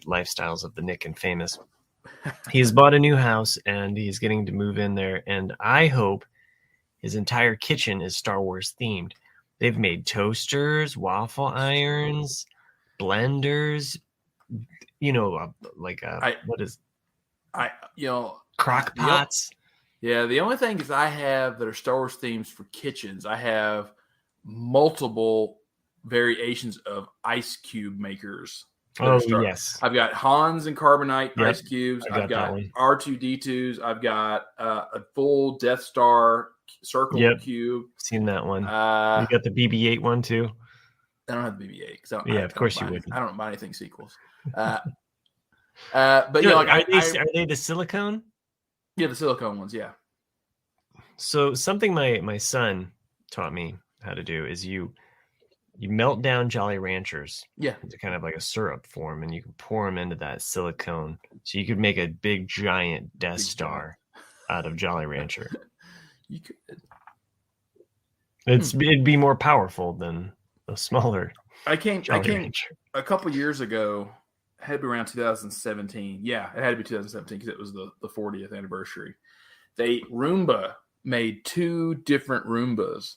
lifestyles of the Nick and Famous, he's bought a new house and he's getting to move in there, and I hope his entire kitchen is Star Wars themed. They've made toasters, waffle irons, blenders, crock pots. Yeah, the only thing is I have that are Star Wars themes for kitchens. I have multiple variations of ice cube makers. Yes. I've got Hans and Carbonite ice cubes. I've got R2-D2s. I've got a full Death Star circle cube. Seen that one. You got the BB-8 one too? I don't have the BB-8 because of course you wouldn't. I don't buy anything sequels. But are they the silicone? Yeah, the silicone ones. Yeah. So something my son taught me how to do is you melt down Jolly Ranchers into kind of like a syrup form, and you can pour them into that silicone. So you could make a big giant Death Star out of Jolly Rancher. You could. It'd be more powerful than a smaller. I came a couple years ago. Had to be around 2017. Yeah, it had to be 2017 because it was the 40th anniversary. Roomba made 2 different Roombas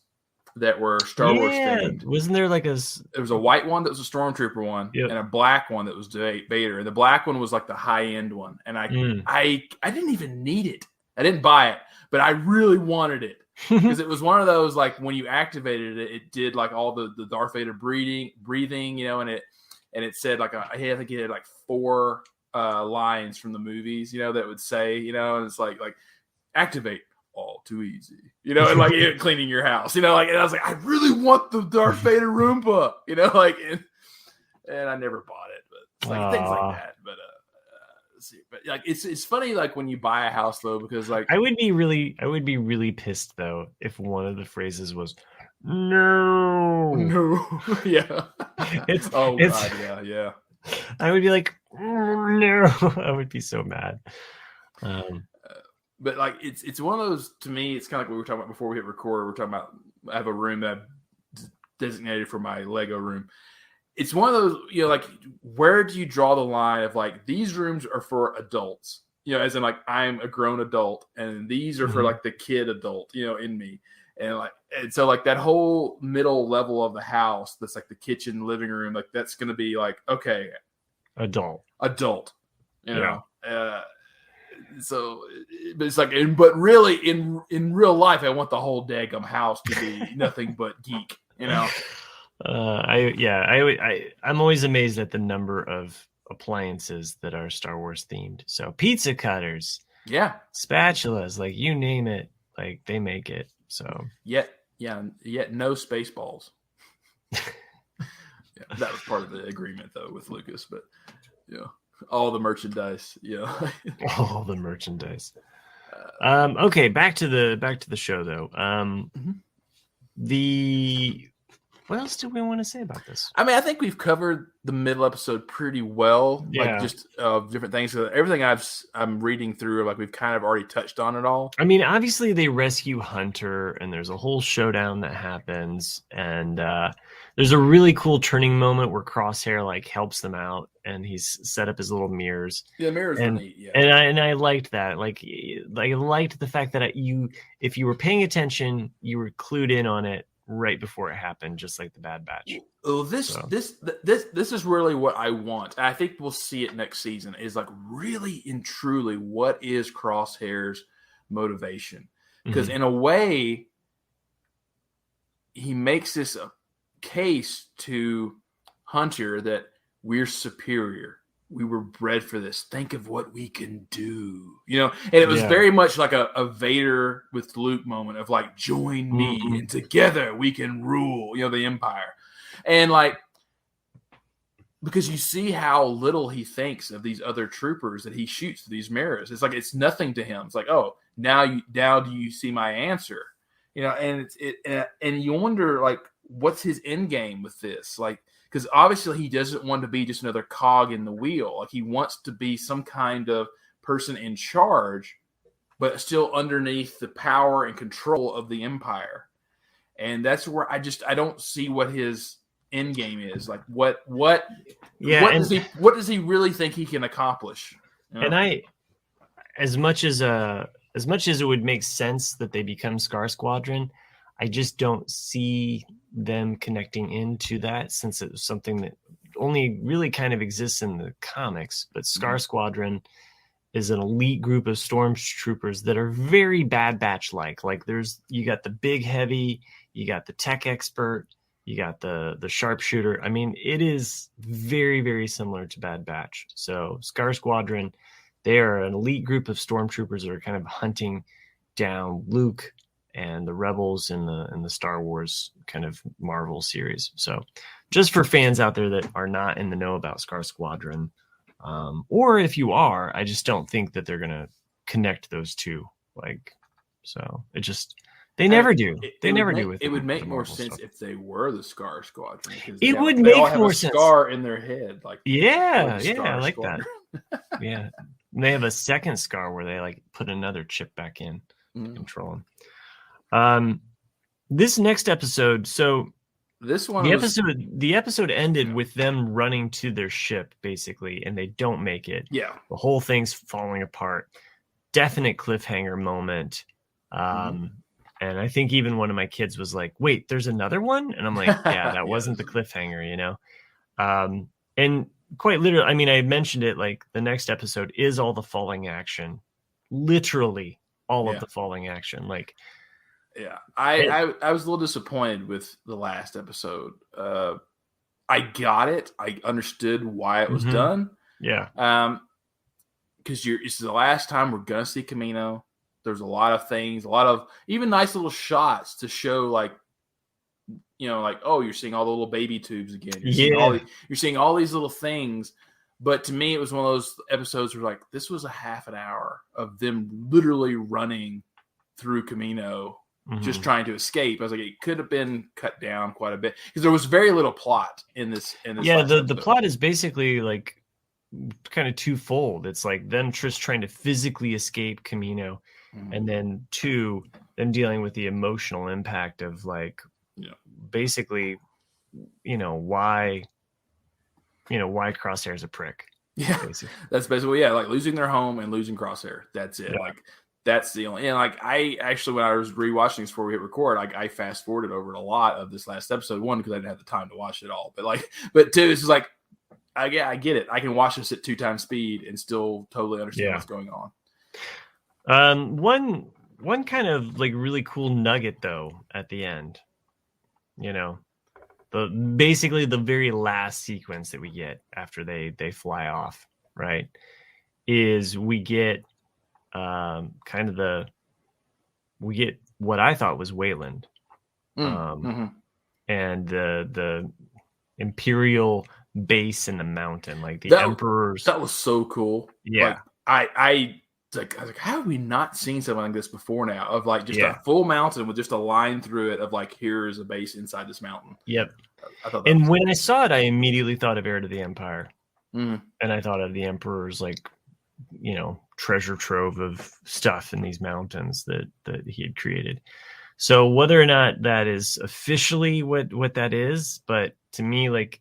that were Star Wars themed. Wasn't there like There was a white one that was a Stormtrooper one, and a black one that was Vader. And the black one was like the high end one. And I didn't even need it. I didn't buy it, but I really wanted it because it was one of those like when you activated it, it did like all the Darth Vader breathing, and it said like I think it had like 4 lines from the movies, that would say, and it's like activate. All too easy, and like cleaning your house, and I was like, I really want the Darth Vader Roomba, and I never bought it, but it's like things like that. But like it's funny, like when you buy a house though, because like I would be really pissed though if one of the phrases was no, yeah, God, yeah. I would be like no, I would be so mad. But like it's one of those, to me, it's kind of like what we were talking about before we hit record. We're talking about I have a room that I've designated for my Lego room. It's one of those, like where do you draw the line of like these rooms are for adults, as in like I'm a grown adult, and these are for like the kid adult, in me, and so like that whole middle level of the house that's like the kitchen, living room, like that's gonna be like okay, adult, So, but it's like, but really, in real life, I want the whole daggum house to be nothing but geek, I'm always amazed at the number of appliances that are Star Wars themed. So pizza cutters, spatulas, like you name it, like they make it. So yet no space balls. That was part of the agreement though with Lucas, but all the merchandise, all the merchandise. Okay, back to the show though. What else do we want to say about this? I mean, I think we've covered the middle episode pretty well. Like just different things. So everything I'm reading through, like we've kind of already touched on it all. I mean, obviously they rescue Hunter, and there's a whole showdown that happens, and there's a really cool turning moment where Crosshair like helps them out, and he's set up his little mirrors. Yeah, mirrors are neat. Yeah, and I liked that. Like I liked the fact that if you were paying attention, you were clued in on it right before it happened, just like the Bad Batch. Oh, this is really what I want. I think we'll see it next season. Is like really and truly what is Crosshair's motivation? Because in a way, he makes this a case to Hunter that we're superior. We were bred for this. Think of what we can do, and it was very much like a Vader with Luke moment of like, join me and together we can rule, the Empire. And like, because you see how little he thinks of these other troopers that he shoots through these mirrors. It's like, it's nothing to him. It's like, oh, now do you see my answer? And and you wonder, like, what's his end game with this? Like, because obviously he doesn't want to be just another cog in the wheel. Like, he wants to be some kind of person in charge, but still underneath the power and control of the Empire. And that's where I don't see what his end game is. Like, what does he really think he can accomplish? And as much as it would make sense that they become Scar Squadron, I just don't see them connecting into that, since it was something that only really kind of exists in the comics. But Scar Squadron is an elite group of stormtroopers that are very Bad Batch like. Like, you got the big heavy, you got the tech expert, you got the sharpshooter. I mean, it is very, very similar to Bad Batch. So Scar Squadron, they are an elite group of stormtroopers that are kind of hunting down Luke and the rebels in the Star Wars kind of Marvel series. So just for fans out there that are not in the know about Scar Squadron, or if you are, I just don't think that they're going to connect those two. Like, so they never do. They never do with it. Would make more sense stuff if they were the Scar Squadron. It would make more sense. Scar in their head, like, yeah, I like that. Yeah, and they have a second Scar where they like put another chip back in to control them. This next episode, so this one, the episode ended with them running to their ship basically, and they don't make it. Yeah, the whole thing's falling apart. Definite cliffhanger moment. And I think even one of my kids was like, "Wait, there's another one?" And I'm like, "Yeah, that wasn't the cliffhanger, And quite literally, I mean, I mentioned it, like, the next episode is all the falling action, literally all of the falling action. Like, yeah, I was a little disappointed with the last episode. I got it. I understood why it was done. Yeah. Because it's the last time we're gonna see Kamino. There's a lot of things, a lot of even nice little shots to show, like, like, oh, you're seeing all the little baby tubes again. You're seeing all these little things. But to me, it was one of those episodes where, like, this was a half an hour of them literally running through Kamino, just trying to escape. I was like, it could have been cut down quite a bit because there was very little plot in this. Yeah, the plot is basically like kind of twofold. It's like them just trying to physically escape Kamino, and then two, them dealing with the emotional impact of, like, basically, why Crosshair's a prick. Yeah, basically. That's basically, like, losing their home and losing Crosshair. That's it. Yeah. Like, that's the only. And, like, I actually, when I was rewatching this before we hit record, like, I fast forwarded over a lot of this last episode. One, because I didn't have the time to watch it all, but two, it's just like, I get it. I can watch this at 2x speed and still totally understand what's going on. One kind of, like, really cool nugget though at the end, basically the very last sequence that we get after they fly off, right, is we get we get what I thought was Wayland, and the Imperial base in the mountain, like the Emperor's. That was so cool. Yeah, like, I was like, how have we not seen something like this before now? Of, like, just a full mountain with just a line through it of, like, here is a base inside this mountain. Yep. I thought and when I saw it, I immediately thought of Heir to the Empire, and I thought of the Emperor's, like, treasure trove of stuff in these mountains that he had created. So whether or not that is officially what that is, but to me, like,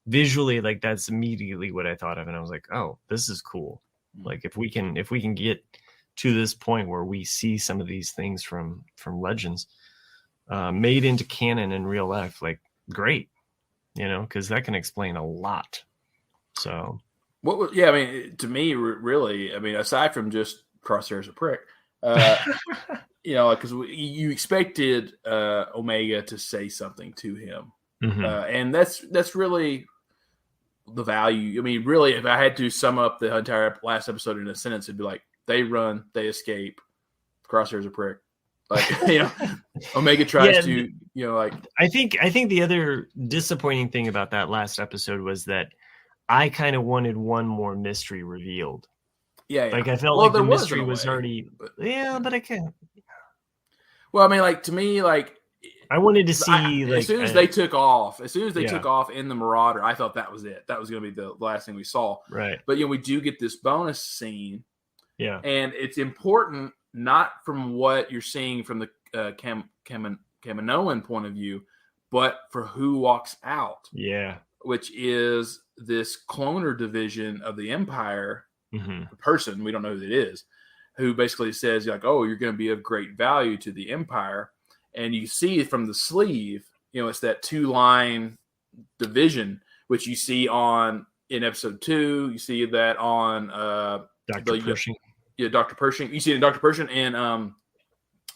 visually, like, that's immediately what I thought of, and I was like, oh, this is cool. Like, if we can get to this point where we see some of these things from Legends made into canon in real life, like, great, because that can explain a lot. So I mean, to me, really, I mean, aside from just Crosshair's a prick, because you expected Omega to say something to him, and that's really the value. I mean, really, if I had to sum up the entire last episode in a sentence, it'd be like, they run, they escape, Crosshair's a prick. Like, Omega tries to, like. I think the other disappointing thing about that last episode was that I kind of wanted one more mystery revealed. Yeah. Like I felt like the mystery was already. Yeah, but I can't. Well, I mean, like to me, like I wanted to see as soon as they took off in the Marauder, I thought that was it. That was going to be the last thing we saw. Right. But we do get this bonus scene. Yeah. And it's important not from what you're seeing from the Kaminoan point of view, but for who walks out. Yeah. Which is this cloner division of the Empire, the person, we don't know who it is, who basically says, like, oh, you're going to be of great value to the Empire. And you see from the sleeve, it's that 2-line division, which you see in episode 2. You see that on Dr. Pershing. Yeah, Dr. Pershing. You see it in Dr. Pershing and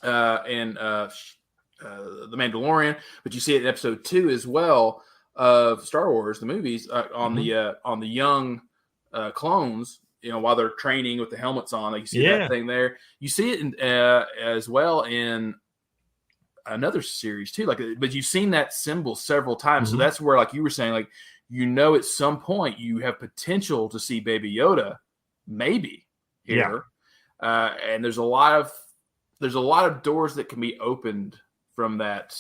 The Mandalorian, but you see it in episode 2 as well of Star Wars, the movies, on the young clones, while they're training with the helmets on. Like you see that thing there. You see it as well in another series too. But you've seen that symbol several times. So that's where, like you were saying, like at some point you have potential to see Baby Yoda, maybe here. And there's a lot of doors that can be opened from that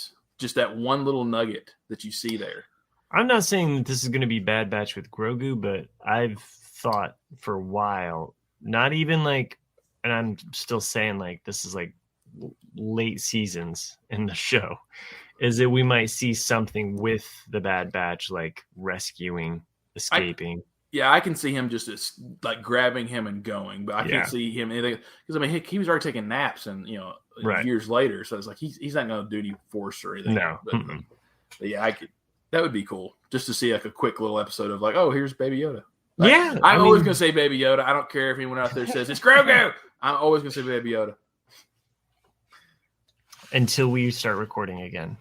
one little nugget that you see there. I'm not saying that this is going to be Bad Batch with Grogu, but I've thought for a while, not even like, and I'm still saying like this is like late seasons in the show, is that we might see something with the Bad Batch, like rescuing, escaping. I can see him just like grabbing him and going, but I can't see him anything because I mean he was already taking naps and years later, so it's like he's not going to do any force or anything. No, but yeah, that would be cool just to see like a quick little episode of like, oh, here's Baby Yoda. Like, I'm always going to say Baby Yoda. I don't care if anyone out there says it's Grogu. I'm always going to say Baby Yoda until we start recording again.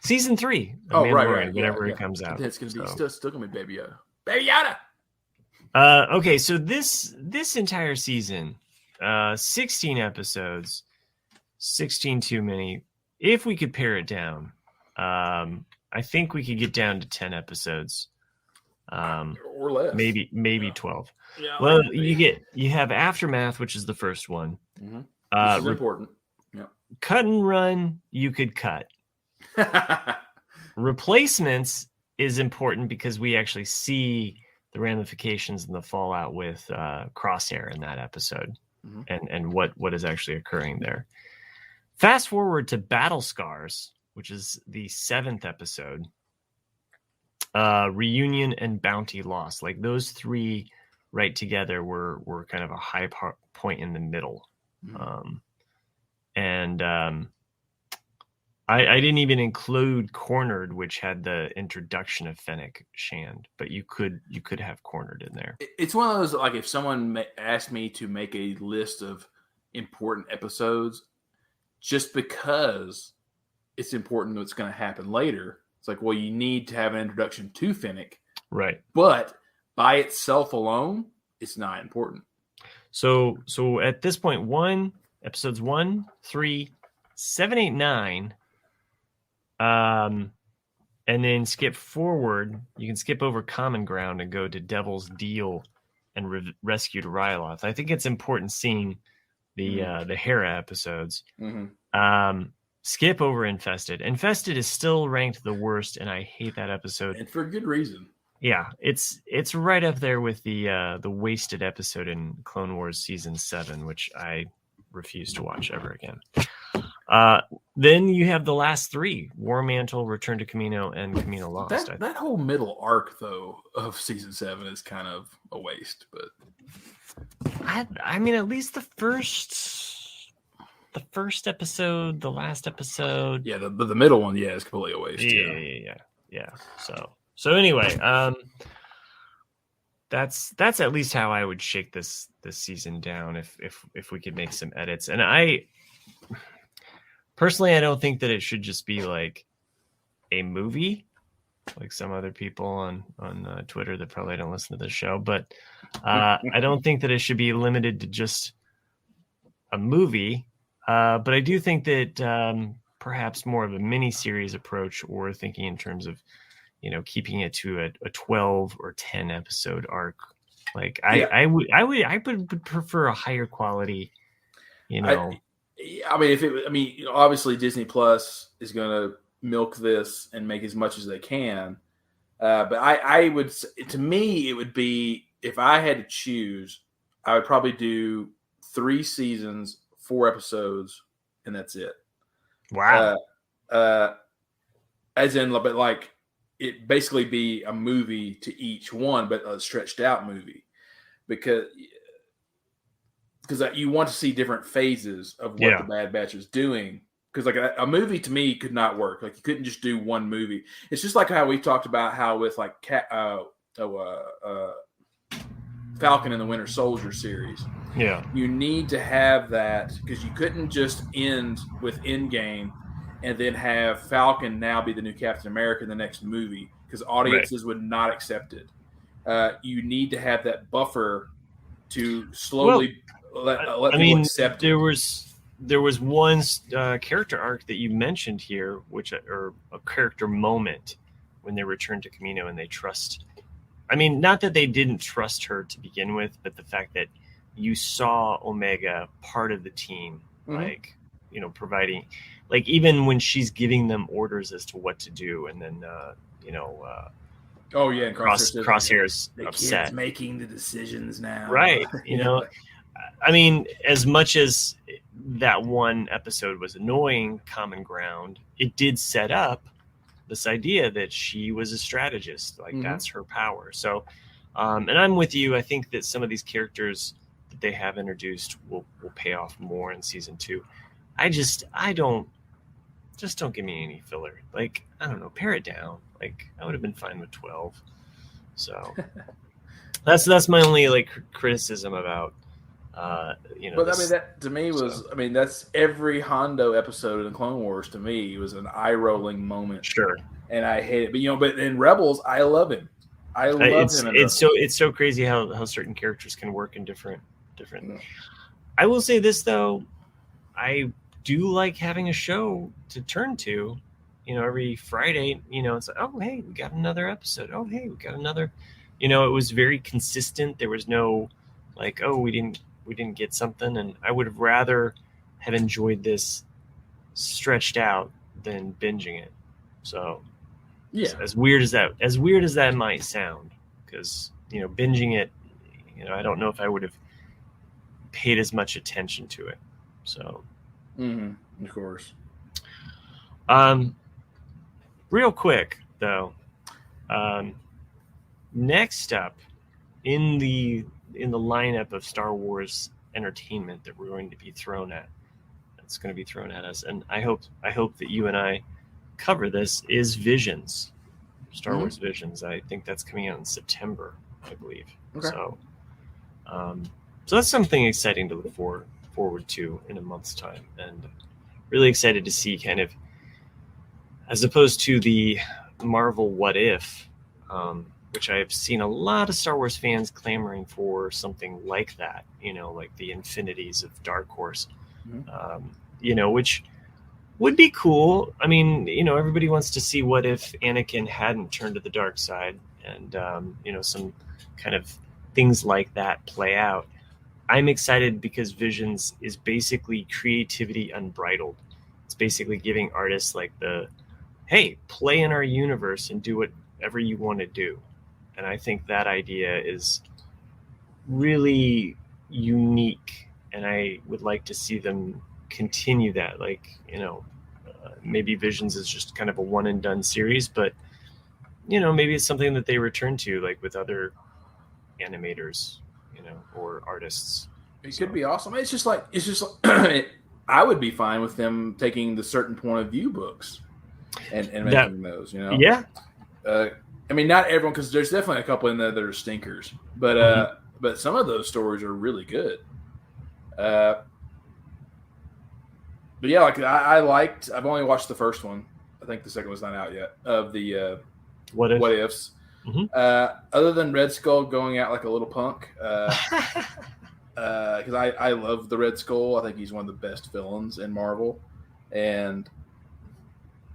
Season 3. Right. Whenever it comes out. It's going to be still going to be Baby Yoda. Baby Yoda! Okay, so this entire season, 16 episodes, 16 too many. If we could pare it down, I think we could get down to 10 episodes. Or less. Maybe 12. Yeah, well, you have Aftermath, which is the first one. Mm-hmm. This is important. Yeah. Cut and Run, you could cut. Replacements is important because we actually see the ramifications and the fallout with Crosshair in that episode, and what is actually occurring there. Fast forward to Battle Scars, which is the 7th episode. Reunion and Bounty Lost, like those 3 right together were kind of a high point in the middle. I didn't even include Cornered, which had the introduction of Fennec Shand, but you could have Cornered in there. It's one of those, like, if someone asked me to make a list of important episodes, just because it's important what's going to happen later, it's like, well, you need to have an introduction to Fennec, right? But by itself alone, it's not important. So at this point, episodes 1, 3, 7, 8, 9. And then skip forward. You can skip over Common Ground and go to Devil's Deal and Rescued Ryloth. I think it's important seeing the Hera episodes. Skip over Infested. Infested is still ranked the worst, and I hate that episode, and for good reason. Yeah, it's right up there with the wasted episode in Clone Wars season 7, which I refuse to watch ever again. Then you have the last 3: War-Mantle, Return to Kamino, and Kamino Lost. That whole middle arc, though, of season 7 is kind of a waste. But I mean, at least the first episode, the last episode. Yeah, the middle one, is completely a waste. Yeah. So anyway, that's at least how I would shake this season down if we could make some edits. And personally, I don't think that it should just be like a movie, like some other people on Twitter that probably don't listen to this show. But I don't think that it should be limited to just a movie. But I do think that perhaps more of a mini-series approach, or thinking in terms of, keeping it to a 12 or 10 episode arc Like I would prefer a higher quality, I mean, obviously Disney Plus is going to milk this and make as much as they can. But I would, to me, it would be, if I had to choose, I would probably do 3 seasons, 4 episodes, and that's it. Wow. As in, but like, it basically be a movie to each one, but a stretched out movie, because you want to see different phases of what the Bad Batch is doing. Because like a movie to me could not work. Like you couldn't just do one movie. It's just like how we talked about how with like Falcon and the Winter Soldier series. Yeah, you need to have that, because you couldn't just end with Endgame and then have Falcon now be the new Captain America in the next movie, because audiences would not accept it. You need to have that buffer to slowly let people accept it. There was one character arc that you mentioned here, or a character moment when they return to Kamino and they trust. I mean, not that they didn't trust her to begin with, but the fact that you saw Omega part of the team, like, providing, like, even when she's giving them orders as to what to do, and then, and Crosshair's the upset. Kid's making the decisions now. Right. I mean, as much as that one episode was annoying, Common Ground, it did set up this idea that she was a strategist. Like, that's her power. So, and I'm with you. I think that some of these characters that they have introduced will pay off more in season 2. Don't give me any filler. Like, I don't know, pare it down. Like, I would have been fine with 12. So that's my only like criticism about But I mean, that to me was, I mean, that's every Hondo episode in the Clone Wars to me was an eye-rolling moment. Sure. And I hate it, but in Rebels, I love him. I love him. It's so crazy how certain characters can work in different. Yeah. I will say this though, I do like having a show to turn to. Every Friday, it's like, oh hey, we got another episode. Oh hey, we got another. It was very consistent. There was no like, oh, we didn't get something, and I would have rather have enjoyed this stretched out than binging it. So, yeah, as weird as that might sound, because binging it, I don't know if I would have paid as much attention to it. So, of course. Real quick though, next up in the lineup of Star Wars entertainment that we're going to be thrown at, that's going to be thrown at us, and I hope that you and I cover this, is Visions, Star Wars Visions. I think that's coming out in September, I believe. Okay. So that's something exciting to look forward to in a month's time, and really excited to see, kind of, as opposed to the Marvel What If, which I've seen a lot of Star Wars fans clamoring for something like that, like the Infinities of Dark Horse, which would be cool. I mean, everybody wants to see what if Anakin hadn't turned to the dark side, and, some kind of things like that play out. I'm excited because Visions is basically creativity unbridled. It's basically giving artists like hey, play in our universe and do whatever you want to do. And I think that idea is really unique, and I would like to see them continue that. Like, maybe Visions is just kind of a one and done series, but maybe it's something that they return to, like with other animators, or artists. It could be awesome. It's just like I would be fine with them taking the certain point of view books and making those. Yeah. I mean, not everyone, because there's definitely a couple in there that are stinkers, but some of those stories are really good. But yeah, like I've only watched the first one. I think the second one's not out yet, of the What Ifs. Other than Red Skull going out like a little punk, because I love the Red Skull. I think he's one of the best villains in Marvel, and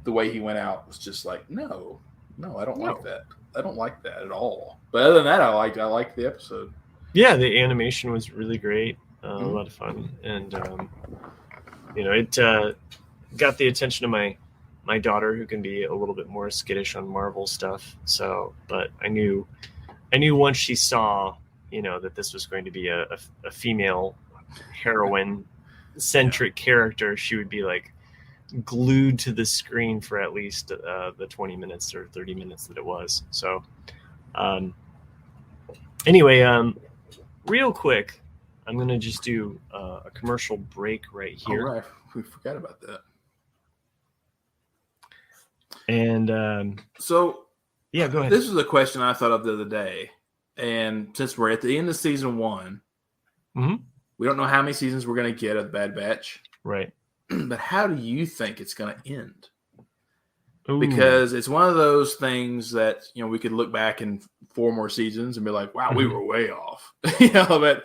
the way he went out was just like, no, I don't like that. I don't like that at all. But other than that, I liked the episode. Yeah, the animation was really great, a lot of fun, and it got the attention of my daughter, who can be a little bit more skittish on Marvel stuff. So, but I knew once she saw, that this was going to be a female heroine centric character, she would be like glued to the screen for at least the 20 minutes or 30 minutes that it was. So, anyway, real quick, I'm going to just do a commercial break right here. All right. We forgot about that. And so, yeah, go ahead. This is a question I thought of the other day. And since we're at the end of season 1, we don't know how many seasons we're going to get of the Bad Batch. Right. But how do you think it's going to end? Ooh. Because it's one of those things that, we could look back in 4 more seasons and be like, wow, we were way off. But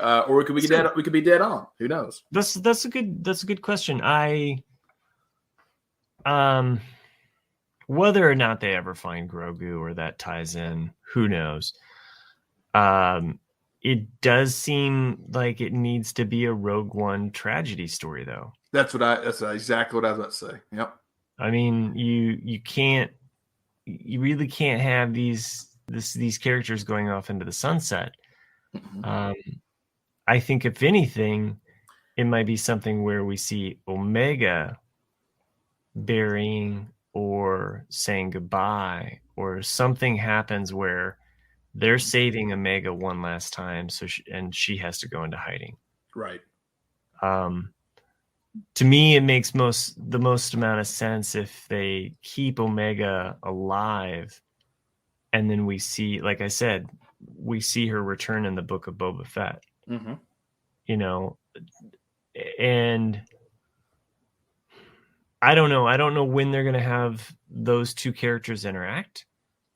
or we could be dead. We could be dead on. Who knows? That's a good question. Whether or not they ever find Grogu or that ties in, who knows? It does seem like it needs to be a Rogue One tragedy story, though. That's exactly what I was about to say. Yep. I mean, you really can't have these characters going off into the sunset. I think if anything, it might be something where we see Omega burying or saying goodbye, or something happens where they're saving Omega one last time, and she has to go into hiding. Right. To me, it makes the most amount of sense if they keep Omega alive, and then we see, like I said, we see her return in the Book of Boba Fett. And I don't know when they're going to have those two characters interact.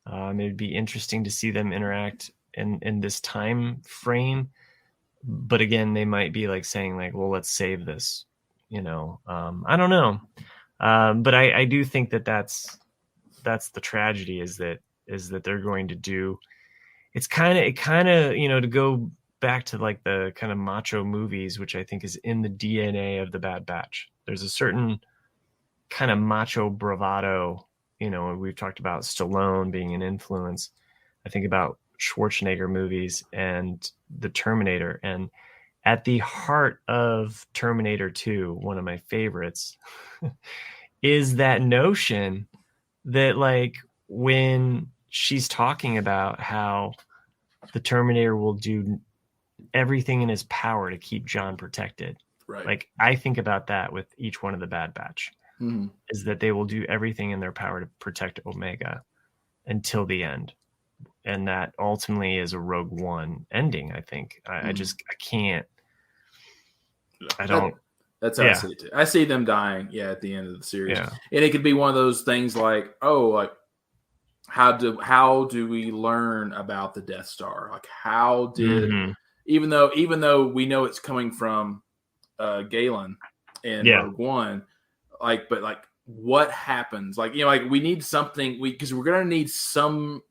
It'd be interesting to see them interact in this time frame. But again, they might be like saying like, well, let's save this, I don't know. But I do think that's the tragedy is that they're going to do, it kind of, to go back to like the kind of macho movies, which I think is in the DNA of the Bad Batch. There's a certain kind of macho bravado, we've talked about Stallone being an influence. I think about Schwarzenegger movies and the Terminator, and at the heart of Terminator 2, one of my favorites, is that notion that like when she's talking about how the Terminator will do everything in his power to keep John protected. Right. Like I think about that with each one of the Bad Batch. Is that they will do everything in their power to protect Omega until the end. And that ultimately is a Rogue One ending, I think. I can't. That's how I see it too. I see them dying, at the end of the series. Yeah. And it could be one of those things like, how do we learn about the Death Star? Like how did even though we know it's coming from Galen and Rogue One, but what happens? We need something because we're gonna need some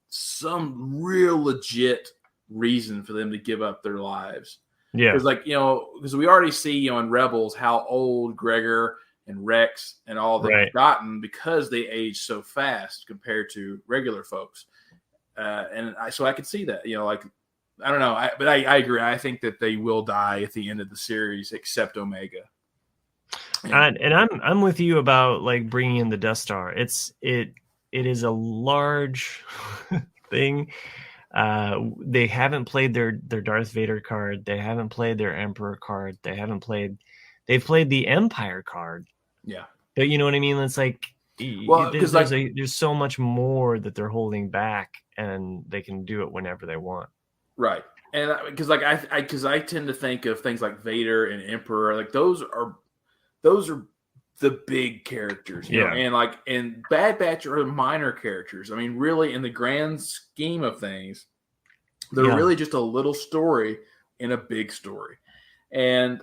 real legit reason for them to give up their lives. Yeah, because we already see in Rebels how old Gregor and Rex and all them have gotten because they age so fast compared to regular folks. So I could see that. I don't know, but I agree. I think that they will die at the end of the series, except Omega. And I'm with you about like bringing in the Death Star. It is a large thing. They haven't played their Darth Vader card. They haven't played their Emperor card. They've played the Empire card. Yeah, but you know what I mean. It's like there's so much more that they're holding back, and they can do it whenever they want. Right. And because I tend to think of things like Vader and Emperor, like those are the big characters, you know? And Bad Batch are minor characters. I mean, really, in the grand scheme of things, they're really just a little story in a big story, and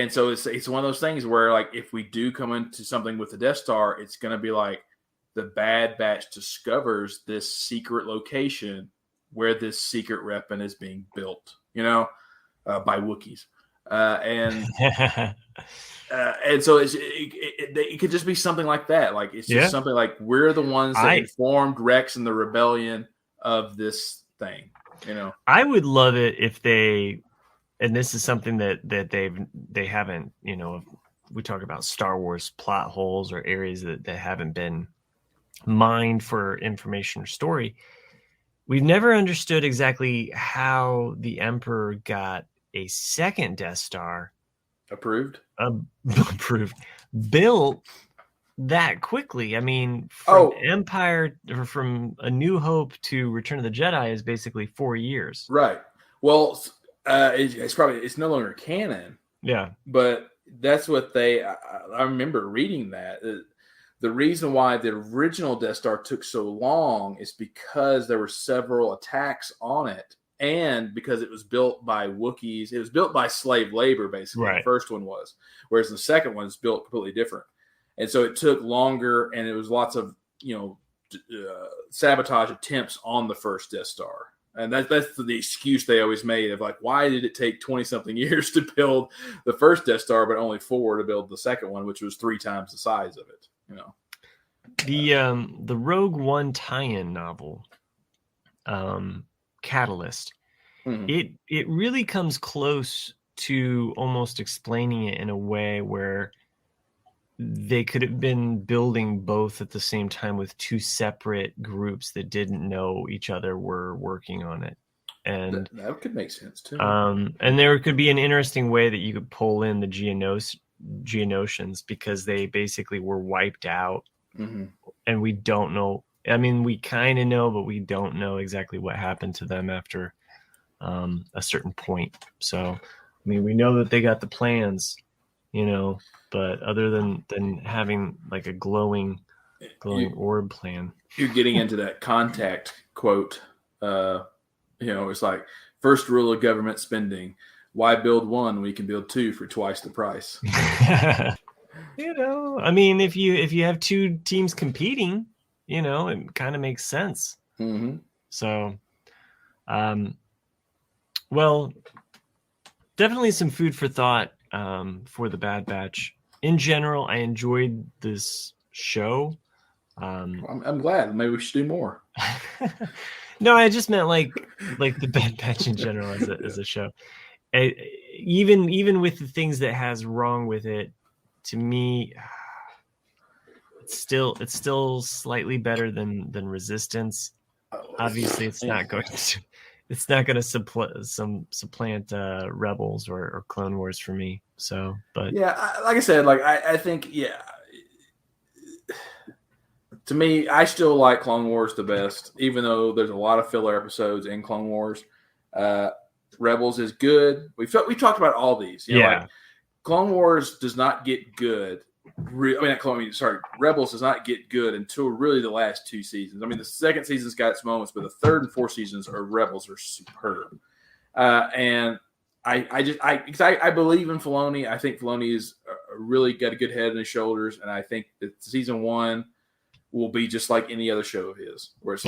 so it's one of those things where like if we do come into something with the Death Star, it's going to be like the Bad Batch discovers this secret location where this secret weapon is being built. by Wookiees. And so it could just be something like that. Like it's just something like we're the ones that informed Rex and the rebellion of this thing. I would love it if they, and this is something that they haven't. We talk about Star Wars plot holes or areas that haven't been mined for information or story. We've never understood exactly how the Emperor got a second Death Star approved, built that quickly. I mean, from Empire or from A New Hope to Return of the Jedi is basically 4 years. Right. Well, it's no longer canon. Yeah. But that's what I remember reading that. The reason why the original Death Star took so long is because there were several attacks on it, and because it was built by Wookiees. It was built by slave labor, basically. Right. The first one was, whereas the second one is built completely different. And so it took longer, and it was lots of sabotage attempts on the first Death Star. And that's the excuse they always made of, like, why did it take 20-something years to build the first Death Star, but only 4 to build the second one, which was 3 times the size of it. The Rogue One tie-in novel, Catalyst, it really comes close to almost explaining it in a way where they could have been building both at the same time with 2 separate groups that didn't know each other were working on it. And that could make sense too. And there could be an interesting way that you could pull in the Geonosians, because they basically were wiped out. And we don't know. I mean, we kind of know, but we don't know exactly what happened to them after a certain point. So, I mean, we know that they got the plans, but other than having like a glowing orb plan. You're getting into that Contact quote. It's like, first rule of government spending: why build one when you can build 2 for twice the price? I mean, if you have 2 teams competing, it kind of makes sense. So, well, definitely some food for thought for the Bad Batch. In general, I enjoyed this show. I'm glad. Maybe we should do more. No, I just meant like the Bad Batch in general as a show. Even with the things that has wrong with it, to me, it's still slightly better than Resistance. Obviously, it's not going to supplant Rebels or Clone Wars for me. So, but yeah, like I said, I think to me, I still like Clone Wars the best, even though there's a lot of filler episodes in Clone Wars. Rebels is good. We talked about all these. Clone Wars does not get good. Rebels does not get good until really the last 2 seasons. I mean, the second season's got its moments, but the third and fourth seasons of Rebels are superb. And I believe in Filoni. I think Filoni is really got a good head on his shoulders, and I think that season 1 will be just like any other show of his, where it's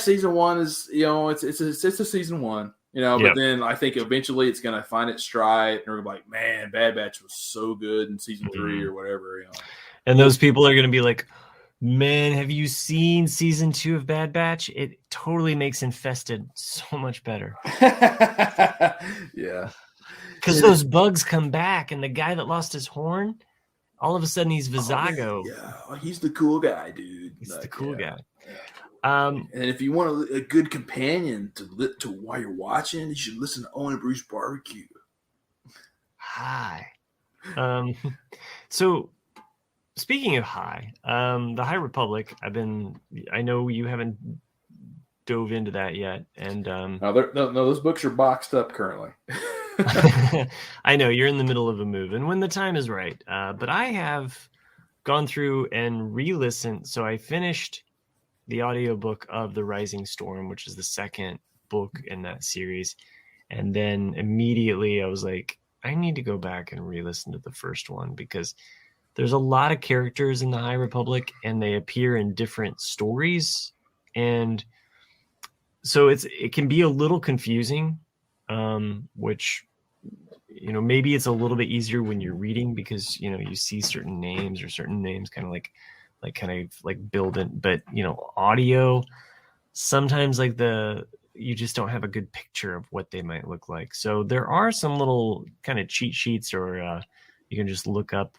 season 1 is it's a season 1. But then I think eventually it's going to find its stride, and we're going to be like, man, Bad Batch was so good in season 3 or whatever. And those people are going to be like, man, have you seen season 2 of Bad Batch? It totally makes Infested so much better. Yeah. Because those bugs come back, and the guy that lost his horn, all of a sudden he's Vizago. Yeah, he's the cool guy, dude. He's the cool guy. Yeah. And if you want a good companion to while you're watching, you should listen to Owen and Bruce Barbecue. Hi. So speaking of High, the High Republic, I know you haven't dove into that yet. And no, those books are boxed up currently. I know you're in the middle of a move, and when the time is right. But I have gone through and re-listened. So I finished the audiobook of The Rising Storm, which is the second book in that series. And then immediately I was like, I need to go back and re-listen to the first one, because there's a lot of characters in the High Republic and they appear in different stories. And so it can be a little confusing which, maybe it's a little bit easier when you're reading because, you see certain names kind of like build in, but, audio, sometimes you just don't have a good picture of what they might look like. So there are some little kind of cheat sheets, or you can just look up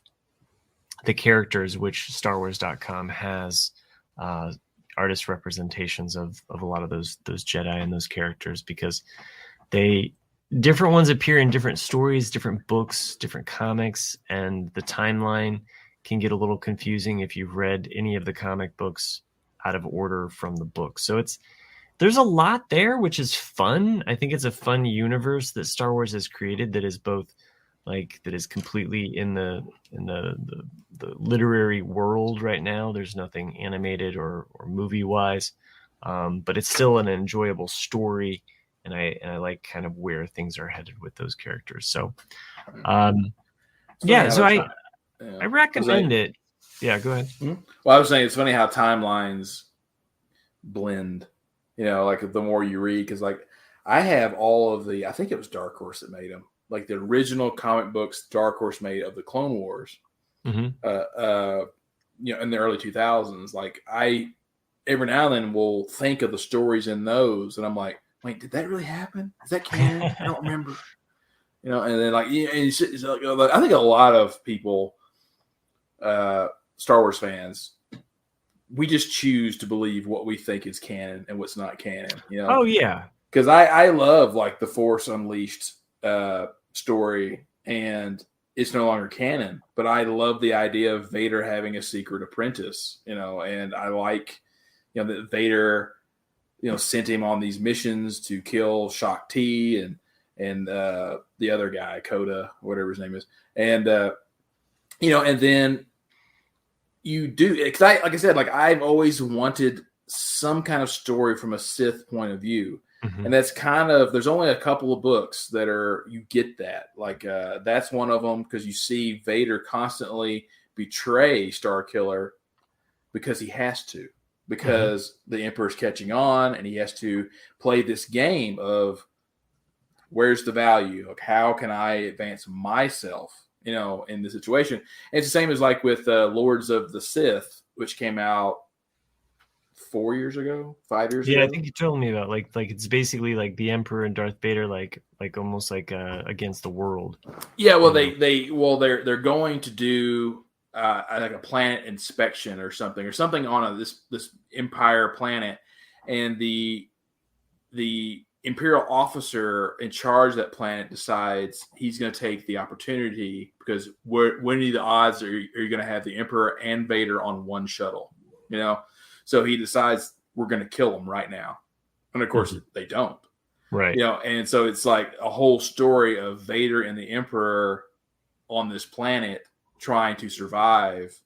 the characters, which StarWars.com has artist representations of a lot of those Jedi and those characters, because different ones appear in different stories, different books, different comics, and the timeline can get a little confusing if you've read any of the comic books out of order from the book. So there's a lot there, which is fun. I think it's a fun universe that Star Wars has created that is both that is completely in the literary world right now. There's nothing animated or movie wise, but it's still an enjoyable story. And I like kind of where things are headed with those characters. So, I recommend it. Yeah, go ahead. Well, I was saying it's funny how timelines blend. The more you read, because I have all of I think it was Dark Horse that made them, like the original comic books Dark Horse made of the Clone Wars. In the early 2000s. I every now and then will think of the stories in those, and I'm like, wait, did that really happen? Is that canon? I don't remember. And then I think a lot of people, Star Wars fans, we just choose to believe what we think is canon and what's not canon. Oh yeah, because I love the Force Unleashed story, and it's no longer canon. But I love the idea of Vader having a secret apprentice. And I like that Vader sent him on these missions to kill Shaak Ti and the other guy, Coda, whatever his name is. And, and then you do, because like I said, I've always wanted some kind of story from a Sith point of view. Mm-hmm. And that's there's only a couple of books that you get that. That's one of them, because you see Vader constantly betray Starkiller because he has to. Because the Emperor's catching on, and he has to play this game of where's the value? How can I advance myself, in the situation? And it's the same as with Lords of the Sith, which came out 5 years ago. Yeah, I think you told me about it's basically the Emperor and Darth Vader, almost against the world. Yeah, well, they're going to do a planet inspection or something on this Empire planet, and the Imperial officer in charge of that planet decides he's going to take the opportunity, because what are the odds are you going to have the Emperor and Vader on one shuttle? So he decides we're going to kill them right now, and of course they don't. Right. And so it's a whole story of Vader and the Emperor on this planet trying to survive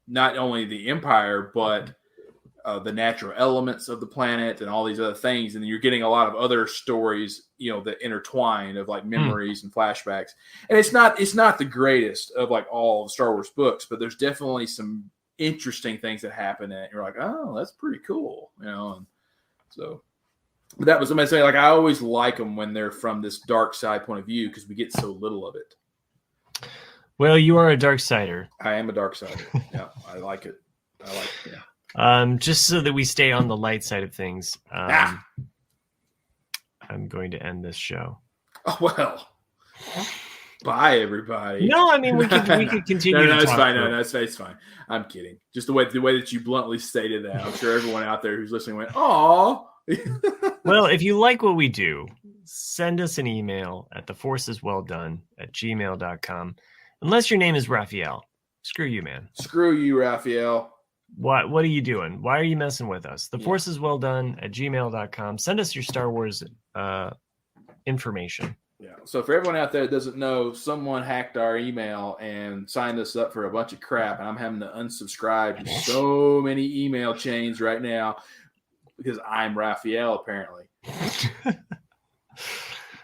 not only the Empire, but the natural elements of the planet and all these other things. And then you're getting a lot of other stories, that intertwine of memories and flashbacks. And it's not the greatest of all Star Wars books, but there's definitely some interesting things that happen in it. You're like, oh, that's pretty cool. And so, but that was somebody saying, I always like them when they're from this dark side point of view, because we get so little of it. Well, you are a dark sider. I am a dark sider. Yeah, I like it. Yeah. Just so that we stay on the light side of things, I'm going to end this show. Oh, well, bye, everybody. No, I mean we could continue. No, it's fine. No, it's fine. I'm kidding. Just the way that you bluntly stated that, I'm sure everyone out there who's listening went, "Aw." Well, if you like what we do, send us an email at theforceswelldone@gmail.com. Unless your name is Raphael. Screw you, man. Screw you, Raphael. What are you doing? Why are you messing with us? theforceswelldone@gmail.com. Send us your Star Wars information. Yeah. So for everyone out there that doesn't know, someone hacked our email and signed us up for a bunch of crap, and I'm having to unsubscribe to so many email chains right now because I'm Raphael, apparently.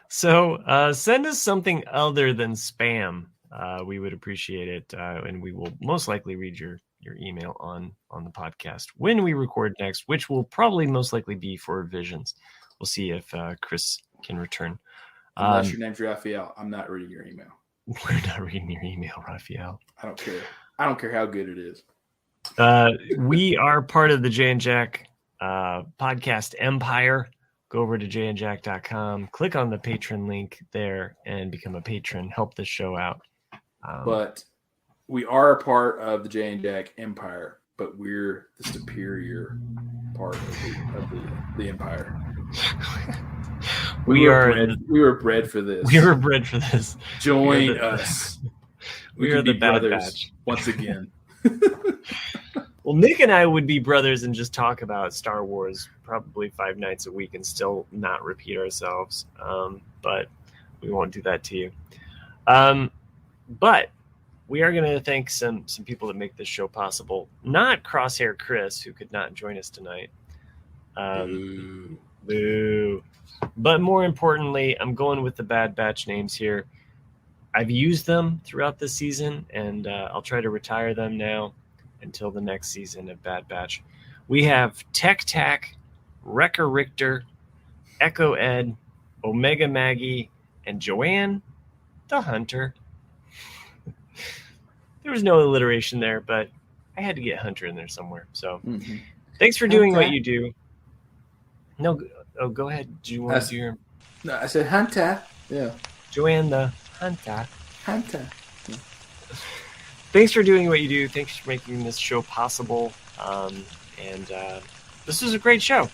So send us something other than spam. We would appreciate it, and we will most likely read your email on the podcast when we record next, which will probably most likely be for Visions. We'll see if Chris can return. Unless your name's Raphael, I'm not reading your email. We're not reading your email, Raphael. I don't care. I don't care how good it is. We are part of the Jay and Jack podcast empire. Go over to jayandjack.com, click on the patron link there, and become a patron. Help the show out. But we are a part of the Jay and Jack empire, but we're the superior part of the empire. We were bred for this. We were bred for this. Join us. We are the Bad Batch once again. Well, Nick and I would be brothers and just talk about Star Wars probably 5 nights a week and still not repeat ourselves. But we won't do that to you. But we are going to thank some people that make this show possible. Not Crosshair Chris, who could not join us tonight. Boo. But more importantly, I'm going with the Bad Batch names here. I've used them throughout this season, and I'll try to retire them now until the next season of Bad Batch. We have Tech Tac, Wrecker Richter, Echo Ed, Omega Maggie, and Joanne the Hunter. There was no alliteration there, but I had to get Hunter in there somewhere. So thanks for doing what you do. No, go ahead. Do you want to do your... No, I said Hunter. Yeah. Joanne the Hunter. Hunter. Yeah. Thanks for doing what you do. Thanks for making this show possible. And this was a great show.